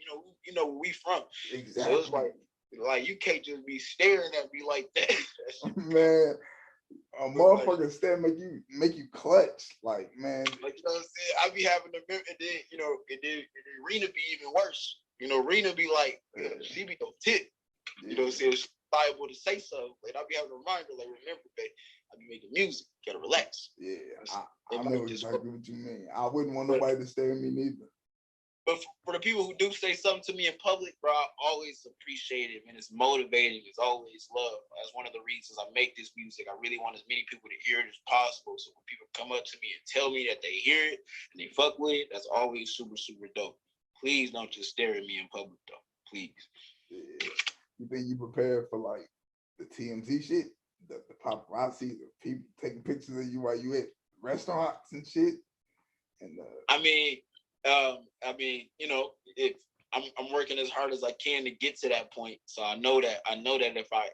where we from. Exactly. So it's like you can't just be staring at me like that. Man, a motherfucker stare make you clutch, like, man. Like, you know what I'm saying? I be having and then Rena be even worse. Rena be like, she be no tip. You know what I'm saying? She's liable to say something. Like, I be having a reminder, like, remember, babe, I be making music. Gotta relax. Yeah, I know exactly what you mean. I wouldn't want nobody to stare at me neither. But for the people who do say something to me in public, bro, I always appreciate it, and it's motivating. It's always love. That's one of the reasons I make this music. I really want as many people to hear it as possible. So when people come up to me and tell me that they hear it and they fuck with it, that's always super, super dope. Please don't just stare at me in public, though. Please. Yeah. You think you prepared for like the TMZ shit, the paparazzi, the people taking pictures of you while you at restaurants and shit? And if I'm working as hard as I can to get to that point, so I know that if I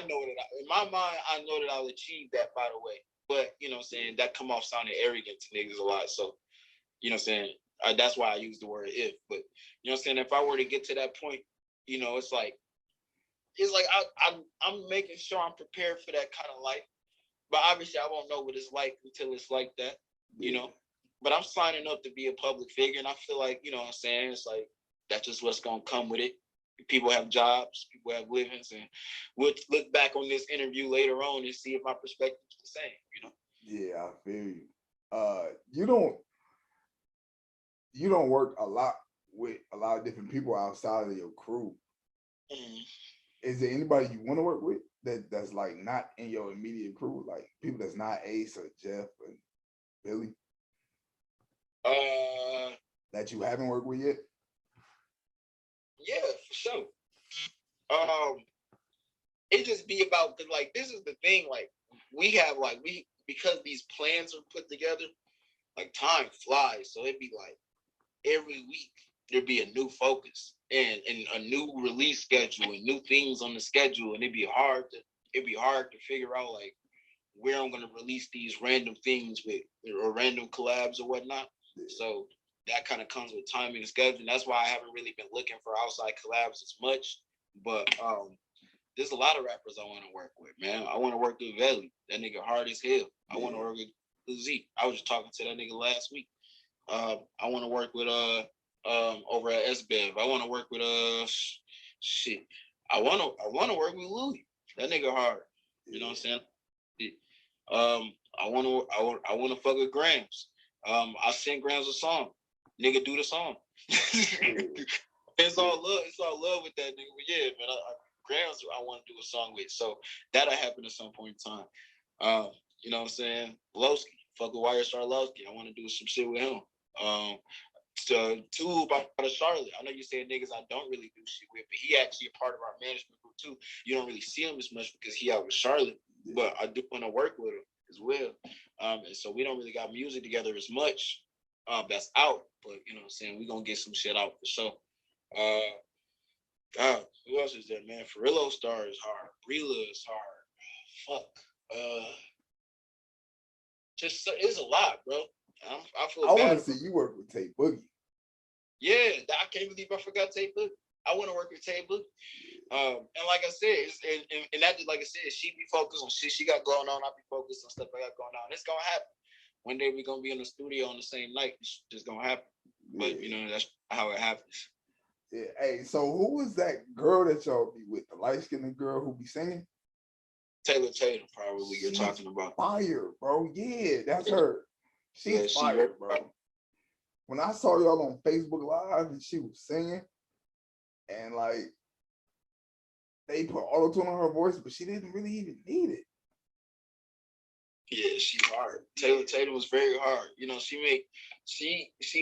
know that in my mind, I know that I'll achieve that, by the way. But that come off sounding arrogant to niggas a lot. So that's why I use the word if. But if I were to get to that point, it's like I'm making sure I'm prepared for that kind of life. But obviously I won't know what it's like until it's like that, But I'm signing up to be a public figure, and I feel like, it's like that's just what's gonna come with it. People have jobs, people have livings, and we'll look back on this interview later on and see if my perspective is the same, Yeah, I feel you. You don't work a lot with a lot of different people outside of your crew. Mm-hmm. Is there anybody you want to work with that's like not in your immediate crew, like people that's not Ace or Jeff and Billy? That you haven't worked with yet? Yeah, for sure. It just be about, like, this is the thing, like, because these plans are put together, like, time flies. So it'd be like every week there'd be a new focus and a new release schedule and new things on the schedule, and it'd be hard to figure out like where I'm gonna release these random things with or random collabs or whatnot. So that kind of comes with timing and schedule. And that's why I haven't really been looking for outside collabs as much. But there's a lot of rappers I want to work with, man. I want to work with Veli. That nigga hard as hell. I want to work with Z. I was just talking to that nigga last week. I want to work with over at SBev. I want to work with shit. I want to work with Louis. That nigga hard. You know what I'm saying? I want to fuck with Grams. I send Grams a song. Nigga, do the song. It's all love. It's all love with that nigga. But yeah, man, Grams I want to do a song with. So that'll happen at some point in time. You know what I'm saying? Lowski. Fuck with Wirestar Lowski. I want to do some shit with him. Two about Charlotte. I know you said niggas I don't really do shit with, but he actually a part of our management group too. You don't really see him as much because he out with Charlotte, but I do want to work with him as well. And so we don't really got music together as much. That's out, but you know what I'm saying, we're gonna get some shit out for sure. God, who else is there, man? Farillo Star is hard. Brila is hard. Fuck. Just it's a lot, bro. I feel bad. I want to see you work with Tay Boogie. Yeah, I can't believe I forgot Tay Boogie. I want to work with Tay Boogie. And like I said, and that, like I said, she be focused on shit she got going on. I be focused on stuff I got going on. It's gonna happen. One day we're gonna be in the studio on the same night. It's just gonna happen. But that's how it happens. Yeah. Hey, so who was that girl that y'all be with? The light-skinned girl who be singing? Taylor Tatum, probably. You're talking about. Fire, bro. Yeah, that's her. She's fire, bro. When I saw y'all on Facebook Live and she was singing, and like they put auto-tune on her voice, but she didn't really even need it. Yeah, she's hard. Taylor Tatum was very hard. You know, she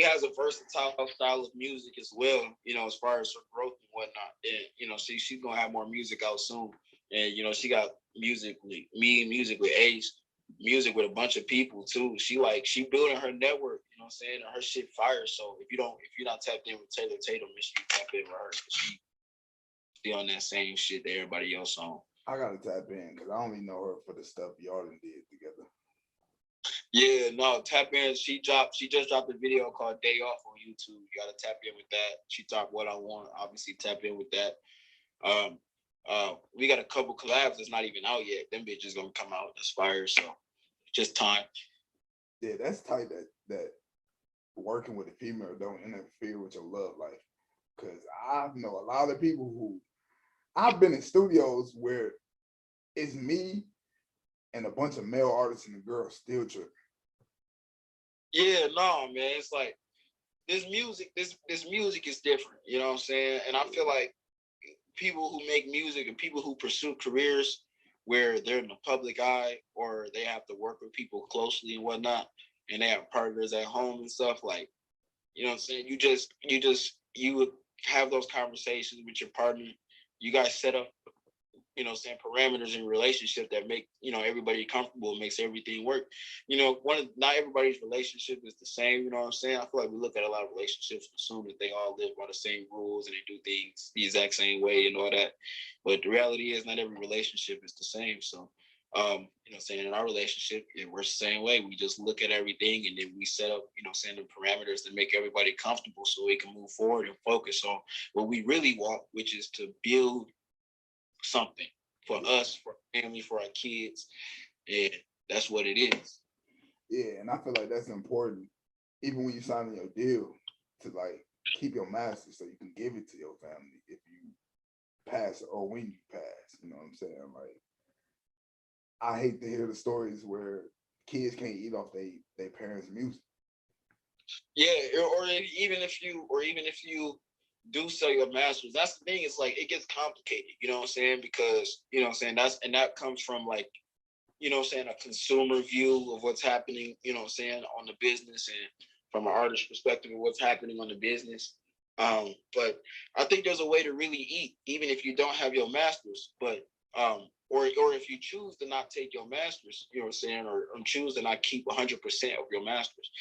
has a versatile style of music as well. You know, as far as her growth and whatnot. And you know, she's gonna have more music out soon. And you know, she got music with Ace, music with a bunch of people too. She building her network. You know what I'm saying? And her shit fire. So if you're not tapped in with Taylor Tatum, make sure you tap in with her. She on that same shit that everybody else on. I gotta tap in because I only know her for the stuff y'all done did together. Yeah, no, tap in. She just dropped a video called Day Off on YouTube. You gotta tap in with that. She dropped What I Want. Obviously, tap in with that. Um, we got a couple collabs that's not even out yet. Them bitches gonna come out. That's fire. So just time. Yeah, that's tight that working with a female don't interfere with your love life. Cause I know a lot of people who I've been in studios where it's me and a bunch of male artists and the girls still tripping. Yeah, no, man. It's like this music. This music is different. You know what I'm saying? And I feel like people who make music and people who pursue careers where they're in the public eye or they have to work with people closely and whatnot, and they have partners at home and stuff, like, you know what I'm saying? You would have those conversations with your partner. You guys set up, you know, saying parameters in relationship that make, you know, everybody comfortable, makes everything work. You know, not everybody's relationship is the same. You know what I'm saying? I feel like we look at a lot of relationships and assume that they all live by the same rules and they do things the exact same way and all that. But the reality is, not every relationship is the same. So, you know, saying in our relationship, it works the same way. We just look at everything and then we set up, you know, saying the parameters that make everybody comfortable so we can move forward and focus on what we really want, which is to build something for us, for our family, for our kids, and that's what it is. Yeah, and I feel like that's important, even when you sign your deal, to like keep your master so you can give it to your family if you pass or when you pass. You know what I'm saying? Like I hate to hear the stories where kids can't eat off their parents' music. Yeah, or even if you do sell your masters, that's the thing. It's like it gets complicated. You know what I'm saying? Because you know what I'm saying that comes from like, you know what I'm saying, a consumer view of what's happening. You know what I'm saying, on the business, and from an artist perspective of what's happening on the business. But I think there's a way to really eat, even if you don't have your masters. But or if you choose to not take your masters, you know what I'm saying, or choose to not keep 100% of your masters.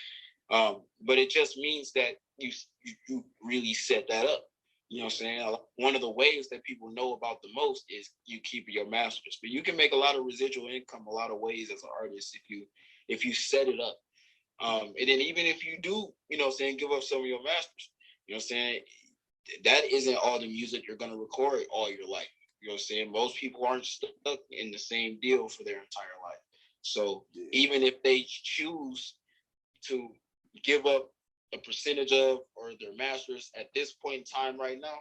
But it just means that you really set that up. You know what I'm saying? One of the ways that people know about the most is you keep your masters. But you can make a lot of residual income a lot of ways as an artist if you set it up. And then even if you do, you know what I'm saying, give up some of your masters, you know what I'm saying, that isn't all the music you're gonna record all your life. You know what I'm saying? Most people aren't stuck in the same deal for their entire life. So even if they choose to give up a percentage of or their masters at this point in time right now,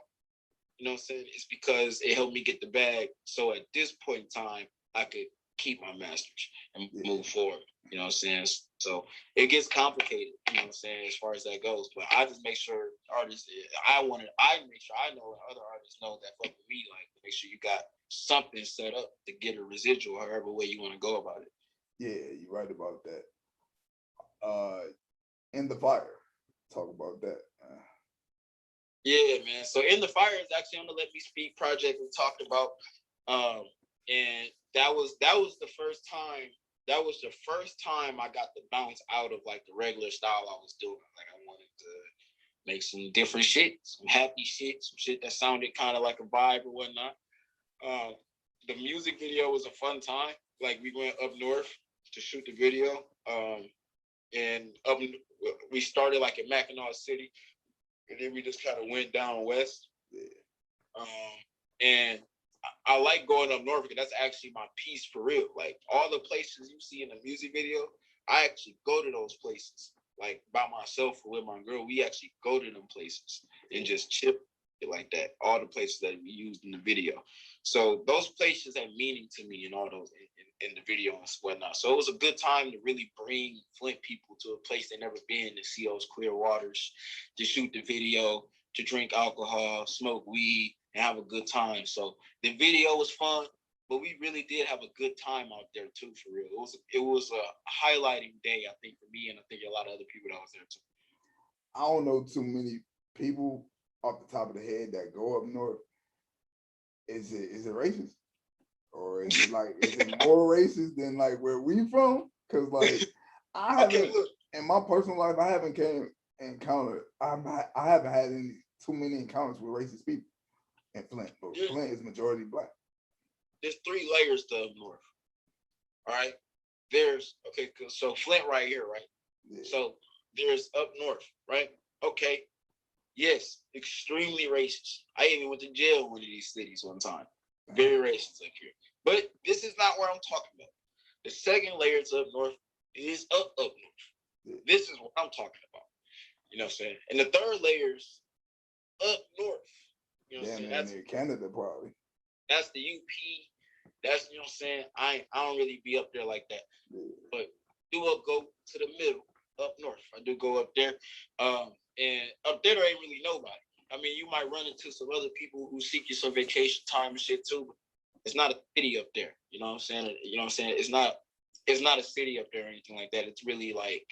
you know what I'm saying? It's because it helped me get the bag. So at this point in time, I could keep my masters and move forward. You know what I'm saying? So it gets complicated, you know what I'm saying, as far as that goes. But I just make sure artists, I make sure I know and other artists know that fuck with me, like make sure you got something set up to get a residual, however way you want to go about it. Yeah, you're right about that. In the Fire, talk about that. Yeah, man. So In the Fire is actually on the Let Me Speak project we talked about. And that was the first time. That was the first time I got to bounce out of like the regular style I was doing. Like I wanted to make some different shit, some happy shit, some shit that sounded kind of like a vibe or whatnot. The music video was a fun time. Like we went up north to shoot the video. And we started like in Mackinac City, and then we just kind of went down west. Um, and I like going up north because that's actually my piece for real. Like all the places you see in the music video, I actually go to those places. Like by myself or with my girl, we actually go to them places and just chip it like that. All the places that we used in the video. So those places have meaning to me in all those in the video and whatnot. So it was a good time to really bring Flint people to a place they never been, to see those clear waters, to shoot the video, to drink alcohol, smoke weed, and have a good time. So the video was fun. but we really did have a good time out there too, for real. It was a highlighting day, I think, for me, and I think a lot of other people that was there too. I don't know too many people off the top of the head that go up north. Is it racist? Or is it more racist than like where we from? Because like I Okay, haven't look, in my personal life, I haven't I haven't had any too many encounters with racist people in Flint, but there's, Flint is majority black. there's three layers to up north. All right, there's okay, so Flint right here, right? Yeah. So there's up north, right? Okay, yes, extremely racist. I even went to jail in one of these cities one time. Very racist up here. But this is not what I'm talking about. The second layer to up north is up north. Yeah. This is what I'm talking about. You know what I'm saying? And the third layer's up north. You know what I'm saying? Damn near Canada probably. That's the UP. That's, you know what I'm saying? I don't really be up there like that. Yeah. But go to the middle, up north. I do go up there. And up there ain't really nobody. I mean, you might run into some other people who seek you some vacation time and shit too. But it's not a city up there. You know what I'm saying? You know what I'm saying? It's not a city up there or anything like that. It's really like,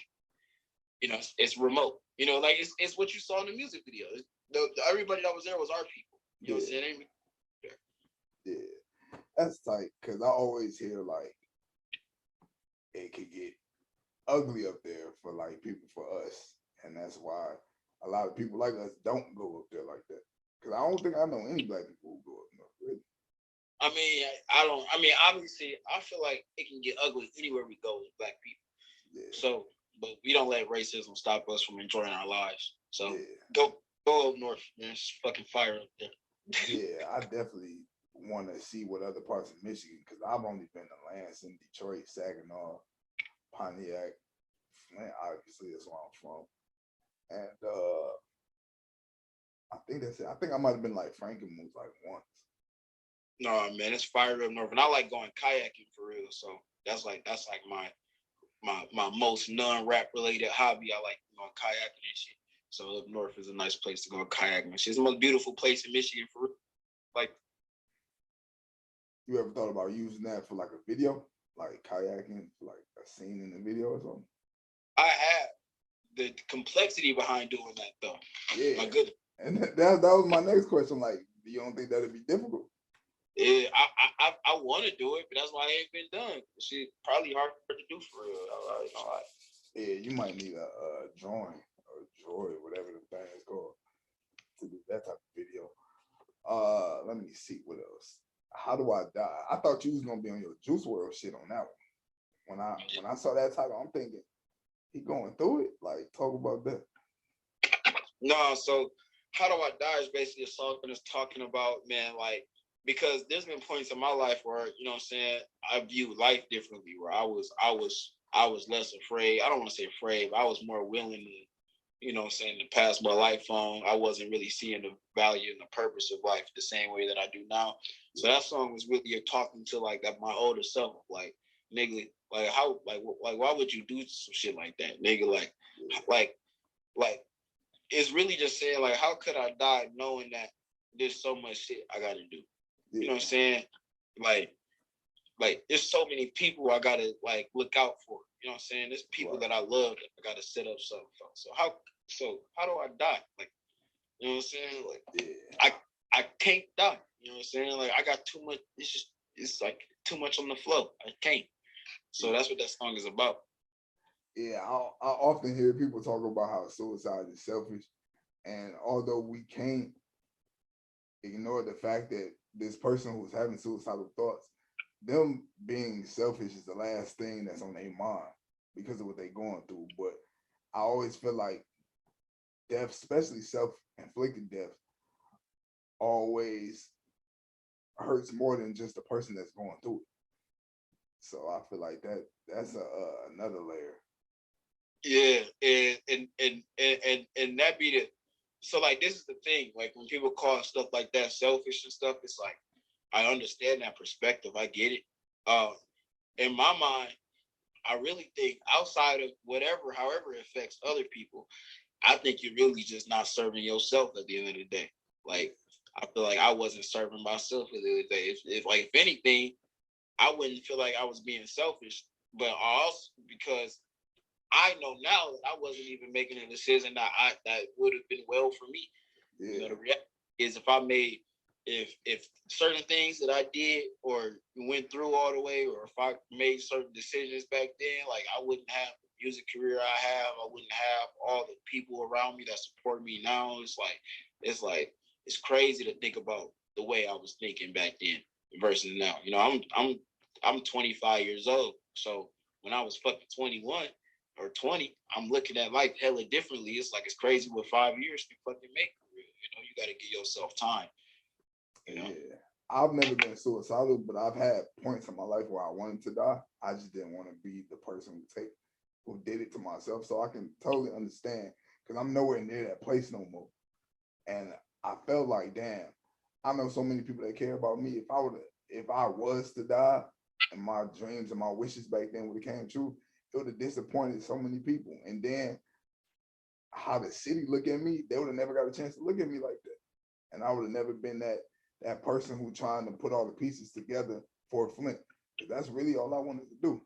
you know, it's remote. You know, like it's what you saw in the music video. Everybody that was there was our people. You know what I'm saying? Yeah, that's tight because I always hear like it could get ugly up there for like people for us, and that's why a lot of people like us don't go up there like that. Because I don't think I know any black people who go up north. Really. I mean, obviously, I feel like it can get ugly anywhere we go with black people. Yeah. So, but we don't let racism stop us from enjoying our lives. So yeah. go up north, man. It's fucking fire up there. Yeah, I definitely want to see what other parts of Michigan, because I've only been to Lansing, Detroit, Saginaw, Pontiac, Flint. Obviously, that's where I'm from, and I think that's it. I think I might have been like Frankenmuth like once. No, man, it's fire up north, and I like going kayaking for real. So that's like my most non-rap related hobby. I like going kayaking and shit. So up north is a nice place to go kayaking. It's the most beautiful place in Michigan for real. Like, you ever thought about using that for like a video, like kayaking, for like a scene in the video or something? I have the complexity behind doing that though. Yeah, my goodness. And that was my next question. Like, do you don't think that'd be difficult? Yeah, I want to do it, but that's why it ain't been done. Shit, probably hard to do for real. Yeah, you might need a drawing or droid, whatever the thing is called, to do that type of video. Let me see what else. How do I die? I thought you was gonna be on your Juice World shit on that one. When I saw that title, I'm thinking he going through it. Like, talk about that. No, so How Do I Die is basically a song that's talking about, man, like, because there's been points in my life where, you know what I'm saying, I view life differently, where I was less afraid. I don't want to say afraid, but I was more willing to, you know what I'm saying, to pass my life on. I wasn't really seeing the value and the purpose of life the same way that I do now. So that song was really talking to like that my older self, like, nigga, like how, like why would you do some shit like that, nigga? Like it's really just saying like, how could I die knowing that there's so much shit I gotta do? Yeah. You know what I'm saying? Like there's so many people I gotta like look out for. You know what I'm saying? There's people that I love that I gotta set up something for. So how do I die? Like, you know what I'm saying? Like I can't die. You know what I'm saying? Like I got too much. It's like too much on the flow. I can't. So that's what that song is about. Yeah, I often hear people talk about how suicide is selfish, and although we can't ignore the fact that this person who's having suicidal thoughts, them being selfish is the last thing that's on their mind because of what they're going through. But I always feel like death, especially self-inflicted death, always hurts more than just the person that's going through it. So I feel like that's another layer. Yeah, and that be the, so like this is the thing, like when people call stuff like that selfish and stuff, it's like I understand that perspective, I get it. In my mind, I really think outside of however it affects other people, I think you're really just not serving yourself at the end of the day. Like I feel like I wasn't serving myself at the end of the day. If anything, I wouldn't feel like I was being selfish, but also because I know now that I wasn't even making a decision that would have been well for me. Yeah. You know, the reality is if certain things that I did or went through all the way, or if I made certain decisions back then, like I wouldn't have the music career I have. I wouldn't have all the people around me that support me now. It's crazy to think about the way I was thinking back then versus now. You know, I'm 25 years old, so when I was fucking 21 or 20, I'm looking at life hella differently. It's like it's crazy what 5 years can fucking make for real. You know, you got to give yourself time. You know? Yeah. I've never been suicidal, but I've had points in my life where I wanted to die. I just didn't want to be the person who did it to myself. So I can totally understand, because I'm nowhere near that place no more. And I felt like, damn, I know so many people that care about me. If I was to die, and my dreams and my wishes back then would have came true, it would have disappointed so many people. And then how the city look at me, they would have never got a chance to look at me like that. And I would have never been that person who trying to put all the pieces together for Flint. That's really all I wanted to do.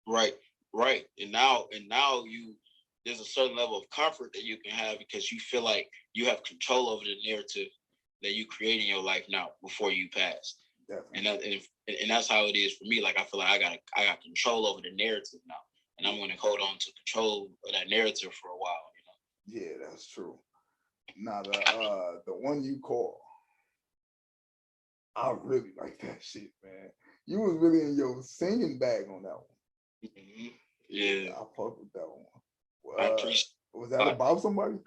Right. And now there's a certain level of comfort that you can have because you feel like you have control over the narrative that you create in your life now before you pass. Definitely. And that's how it is for me. Like I feel like I got control over the narrative now, and I'm going to hold on to control of that narrative for a while. You know. Yeah, that's true. Now the one you call, I really like that shit, man. You was really in your singing bag on that one. Mm-hmm. Yeah, I fuck with that one. I appreciate. Was that about somebody?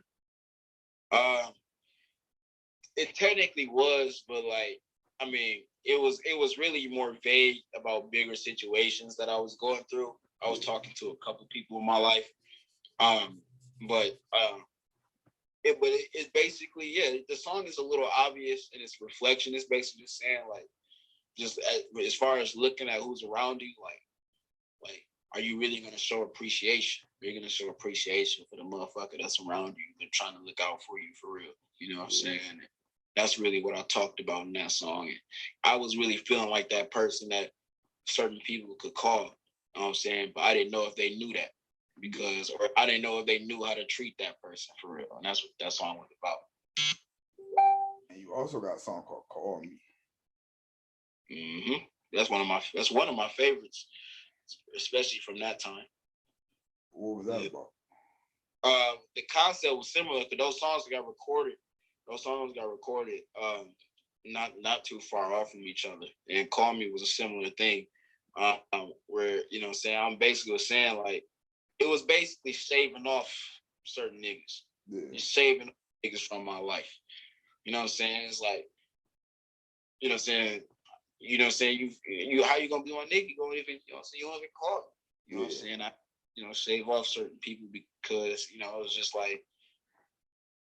It technically was, but like, I mean, it was really more vague about bigger situations that I was going through. I was talking to a couple people in my life, but it's basically, yeah. The song is a little obvious in its reflection. It's basically just saying like, just as far as looking at who's around you, like, are you really gonna show appreciation? Are you gonna show appreciation for the motherfucker that's around you? They're trying to look out for you for real. You know what I'm saying? That's really what I talked about in that song. And I was really feeling like that person that certain people could call. You know what I'm saying? But I didn't know if they knew that or I didn't know if they knew how to treat that person for real. And that's what that song was about. And you also got a song called "Call Me." Mm-hmm. That's one of my favorites, especially from that time. What was that about? The concept was similar to those songs that got recorded. Not too far off from each other. And "Call Me" was a similar thing. Where, you know what I'm saying, I'm basically saying like it was basically shaving off certain niggas. Yeah. Shaving niggas from my life. You know what I'm saying? It's like, you know what I'm saying? You know what I'm saying? You how you gonna be my nigga? You don't even, you know what I'm saying, you don't even call me. You know what I'm saying? I shave off certain people because, it was just like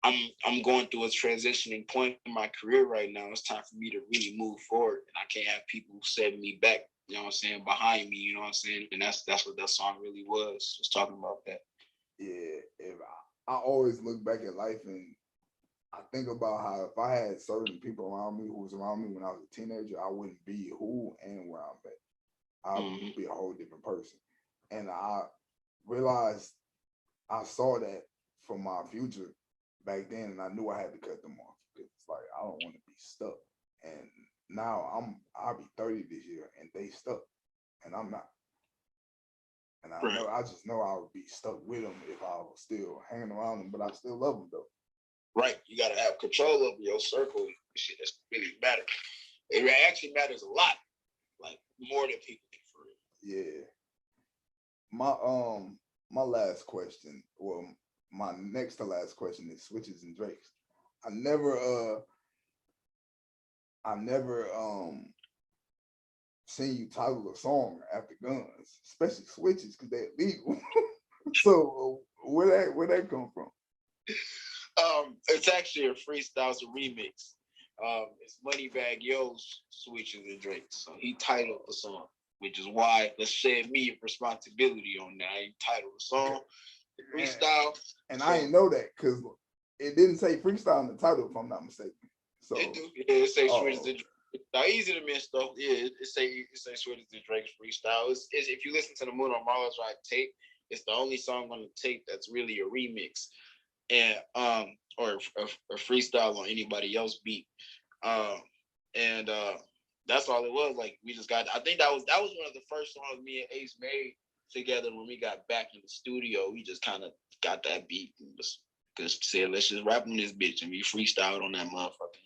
I'm going through a transitioning point in my career right now. It's time for me to really move forward, and I can't have people setting me back. You know what I'm saying? Behind me. You know what I'm saying? And that's what that song really was. Just talking about that. Yeah, if I always look back at life and I think about how if I had certain people around me who was around me when I was a teenager, I wouldn't be who and where I'm at. I would be a whole different person. And I realized I saw that for my future back then, and I knew I had to cut them off because it's like I don't want to be stuck. And now I'll be 30 this year, and they stuck, and I'm not. And I just know I would be stuck with them if I was still hanging around them, but I still love them though. Right, you gotta have control over your circle. Shit, that's really matter. It actually matters a lot, like more than people think for real. Yeah. My last question, well, my next to last question is Switches and Drakes. I never seen you title a song after guns, especially Switches because they're illegal. So where that come from? It's actually a freestyle, it's a remix. It's Moneybag Yo's Switches and Drakes. So he titled the song, which is why let's share me responsibility on that. I titled the song freestyle. And I didn't know that because it didn't say freestyle in the title, if I'm not mistaken. So it do. Yeah, it say Switches and Drakes. Now easy to miss though. Yeah, it say Sweater than Drake's freestyle. It's if you listen to the Moon on Mars Ride tape, it's the only song on the tape that's really a remix and or a freestyle on anybody else beat. Um and that's all it was. Like we just got. I think that was one of the first songs me and Ace made together when we got back in the studio. We just kind of got that beat and just said let's just rap on this bitch and we freestyled on that motherfucker.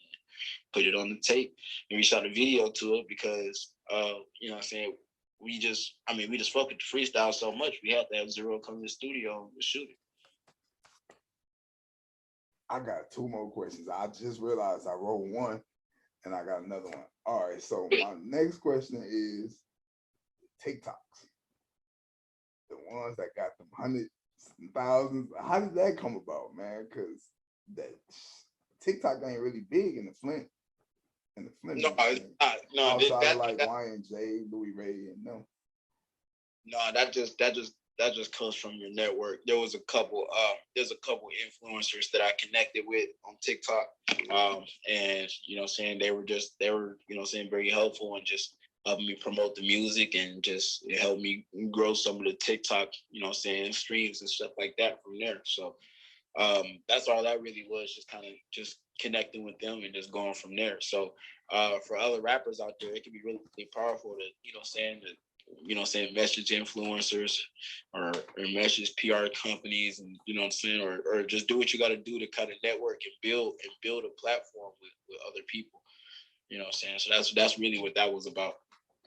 Put it on the tape and we shot a video to it because you know what I'm saying, we just fuck with the freestyle so much we had to have Zero come to the studio and shoot it. I got two more questions. I just realized I wrote one and I got another one. All right, so my next question is TikToks. The ones that got them hundreds and thousands. How did that come about, man? Because that TikTok ain't really big in the Flint. No, it's not. No, outside of like Y&J, Louis Ray, and no. No, that just comes from your network. There's a couple influencers that I connected with on TikTok. And you know what I'm saying, they were you know what I'm saying, very helpful and just helping me promote the music and just it helped me grow some of the TikTok, you know what I'm saying, streams and stuff like that from there. So that's all that really was, just kind of just connecting with them and just going from there. So for other rappers out there, it can be really, really powerful to, you know what I'm saying, message influencers or message PR companies and you know what I'm saying, or just do what you got to do to kind of network and build a platform with other people. You know what I'm saying? So that's really what that was about.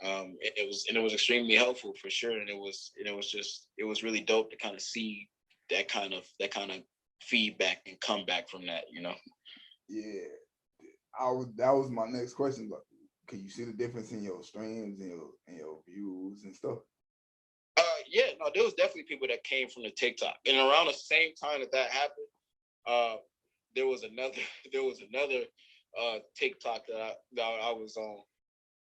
It was extremely helpful for sure. And it was really dope to kind of see that kind of feedback and comeback from that, you know? Yeah. That was my next question. Like, can you see the difference in your streams and your views and stuff? Yeah, no, there was definitely people that came from the TikTok. And around the same time that happened, there was another TikTok that I was on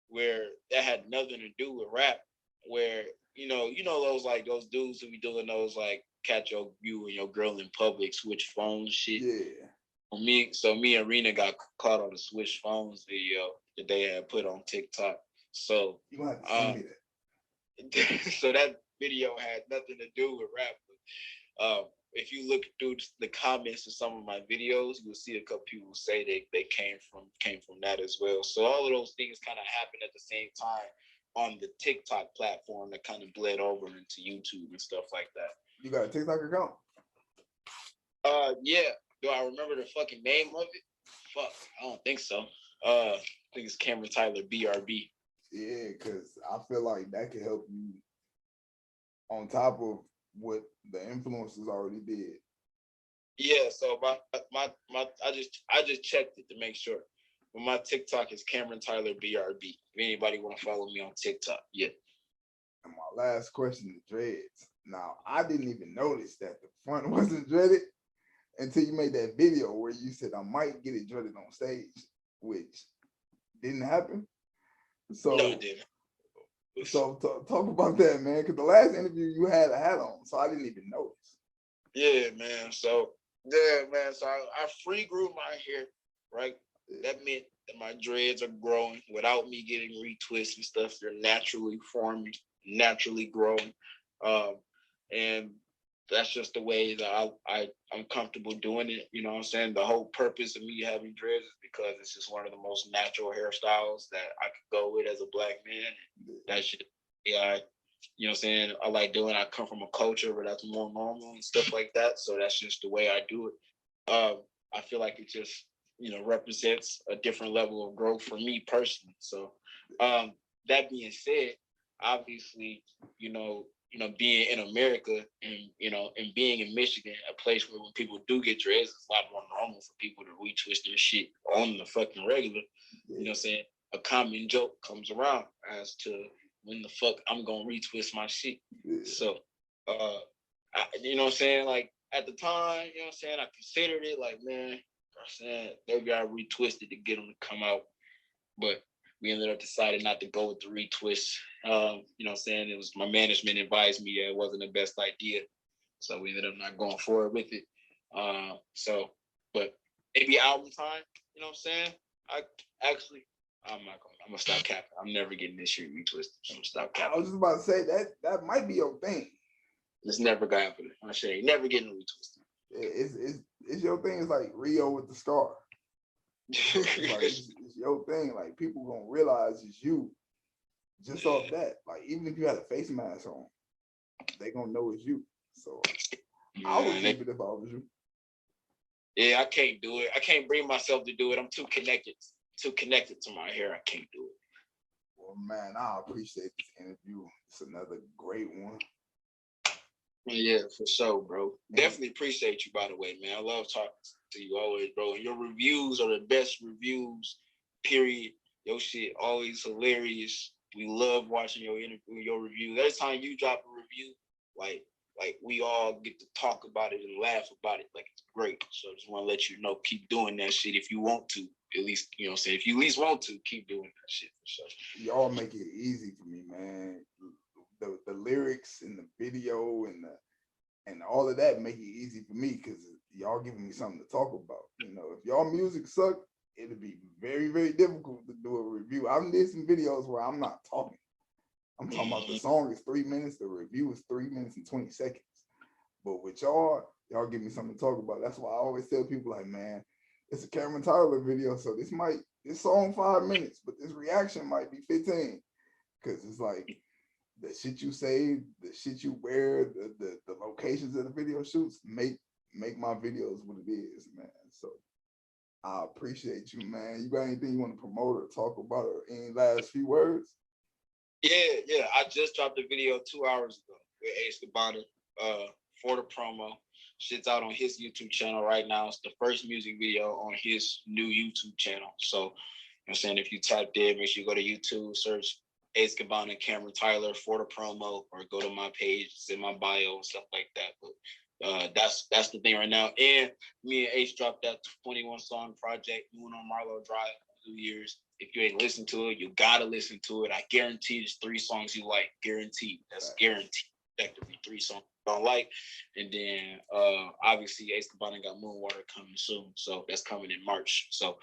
where that had nothing to do with rap, where those like those dudes who be doing those like catch you and your girl in public switch phones shit. Yeah. Me and Rena got caught on the switch phones video that they had put on TikTok. So you gonna have to send me that. So that video had nothing to do with rap. But, if you look through the comments of some of my videos, you'll see a couple people say they came from that as well. So all of those things kind of happened at the same time on the TikTok platform that kind of bled over into YouTube and stuff like that. You got a TikTok account? Yeah. Do I remember the fucking name of it? Fuck, I don't think so. I think it's Cameron Tyler BRB. Yeah, because I feel like that could help you on top of what the influencers already did. Yeah, so my I just checked it to make sure. But my TikTok is Cameron Tyler BRB. If anybody want to follow me on TikTok, yeah. And my last question is dreads. Now I didn't even notice that the front wasn't dreaded until you made that video where you said I might get it dreaded on stage, which didn't happen. So no, it didn't. So talk about that, man, because the last interview you had a hat on, so I didn't even notice. Yeah, man. So I free grew my hair, right? That meant that my dreads are growing without me getting retwists and stuff. They're naturally formed, naturally growing, and that's just the way that I'm comfortable doing it. You know what I'm saying? The whole purpose of me having dreads is because it's just one of the most natural hairstyles that I could go with as a black man. That shit, yeah, you know what I'm saying? I like doing. I come from a culture where that's more normal and stuff like that. So that's just the way I do it. I feel like it just, represents a different level of growth for me personally. So that being said, obviously, being in America and being in Michigan, a place where when people do get dreads, it's a lot more normal for people to retwist their shit on the fucking regular. You know what I'm saying? A common joke comes around as to when the fuck I'm gonna retwist my shit. So, you know what I'm saying? Like at the time, you know what I'm saying? I considered it like, man, I'm saying maybe I retwisted to get them to come out, but we ended up deciding not to go with the retwist. You know what I'm saying? It was my management advised me that it wasn't the best idea. So we ended up not going forward with it. But maybe album time, you know what I'm saying? I'm gonna stop capping. I'm never getting this shit retwisted. I'm gonna stop I capping. was just about to say that might be your thing. It's never gonna happen. I say never getting retwisted. It's your thing. It's like Rio with the scar. It's like it's your thing. Like people gonna realize it's you just off that. Like even if you had a face mask on, they gonna know it's you. So I would keep it if I was you. Yeah, I can't do it. I can't bring myself to do it. I'm too connected to my hair. I can't do it. Well, man, I appreciate this interview. It's another great one. Yeah, for sure, bro. Definitely appreciate you, by the way, man. I love talking to you always, bro. Your reviews are the best reviews, period. Your shit always hilarious. We love watching your interview, your reviews. Every time you drop a review, like we all get to talk about it and laugh about it. Like, it's great. So I just want to let you know, keep doing that shit if you want to. At least, you know what I'm saying? If you at least want to, keep doing that shit for sure. Y'all make it easy for me, man. The lyrics and the video and all of that make it easy for me because y'all giving me something to talk about. You know, if y'all music suck, it'll be very, very difficult to do a review. I've did some videos where I'm not talking. I'm talking about the song is 3 minutes, the review is 3 minutes and 20 seconds. But with y'all give me something to talk about. That's why I always tell people like, man, it's a Cameron Tyler video, so this song 5 minutes, but this reaction might be 15. Cause it's like the shit you say, the shit you wear, the locations of the video shoots make my videos what it is, man. So I appreciate you, man. You got anything you want to promote or talk about or any last few words? Yeah. I just dropped a video 2 hours ago with Ace Cabana for the promo. Shit's out on his YouTube channel right now. It's the first music video on his new YouTube channel. So, you know what I'm saying, if you tap there, make sure you go to YouTube, search Ace Cabana, Cameron Tyler for the promo, or go to my page. It's in my bio and stuff like that. But that's the thing right now. And me and Ace dropped that 21 song project, Moon on Marlowe Drive, 2 years. If you ain't listened to it, you gotta listen to it. I guarantee there's 3 songs you like. Guaranteed. That's guaranteed. Effectively 3 songs you don't like. And then obviously Ace Cabana got Moonwater coming soon. So that's coming in March. So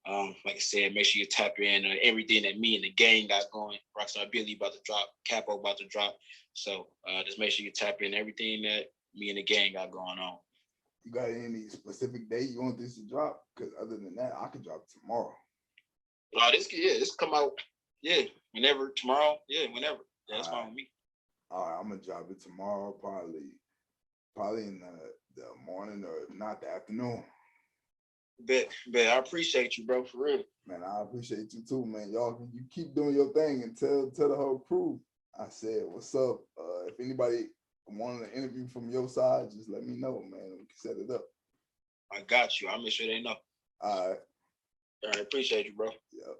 like I said, make sure you tap in on everything that me and the gang got going. Rockstar Billy about to drop, Capo about to drop. So just make sure you tap in everything that me and the gang got going on. You got any specific date you want this to drop? Because other than that, I could drop it tomorrow. This come out, whenever, tomorrow, whenever. Yeah, that's fine with me. All right, I'm gonna drop it tomorrow, probably in the morning or if not the afternoon. Bet. I appreciate you, bro, for real. Man, I appreciate you too, man. Y'all, you keep doing your thing and tell the whole crew I said what's up. If anybody wanted an interview from your side, just let me know, man. We can set it up. I got you. I'll make sure they know. All right. All right, appreciate you, bro. Yep.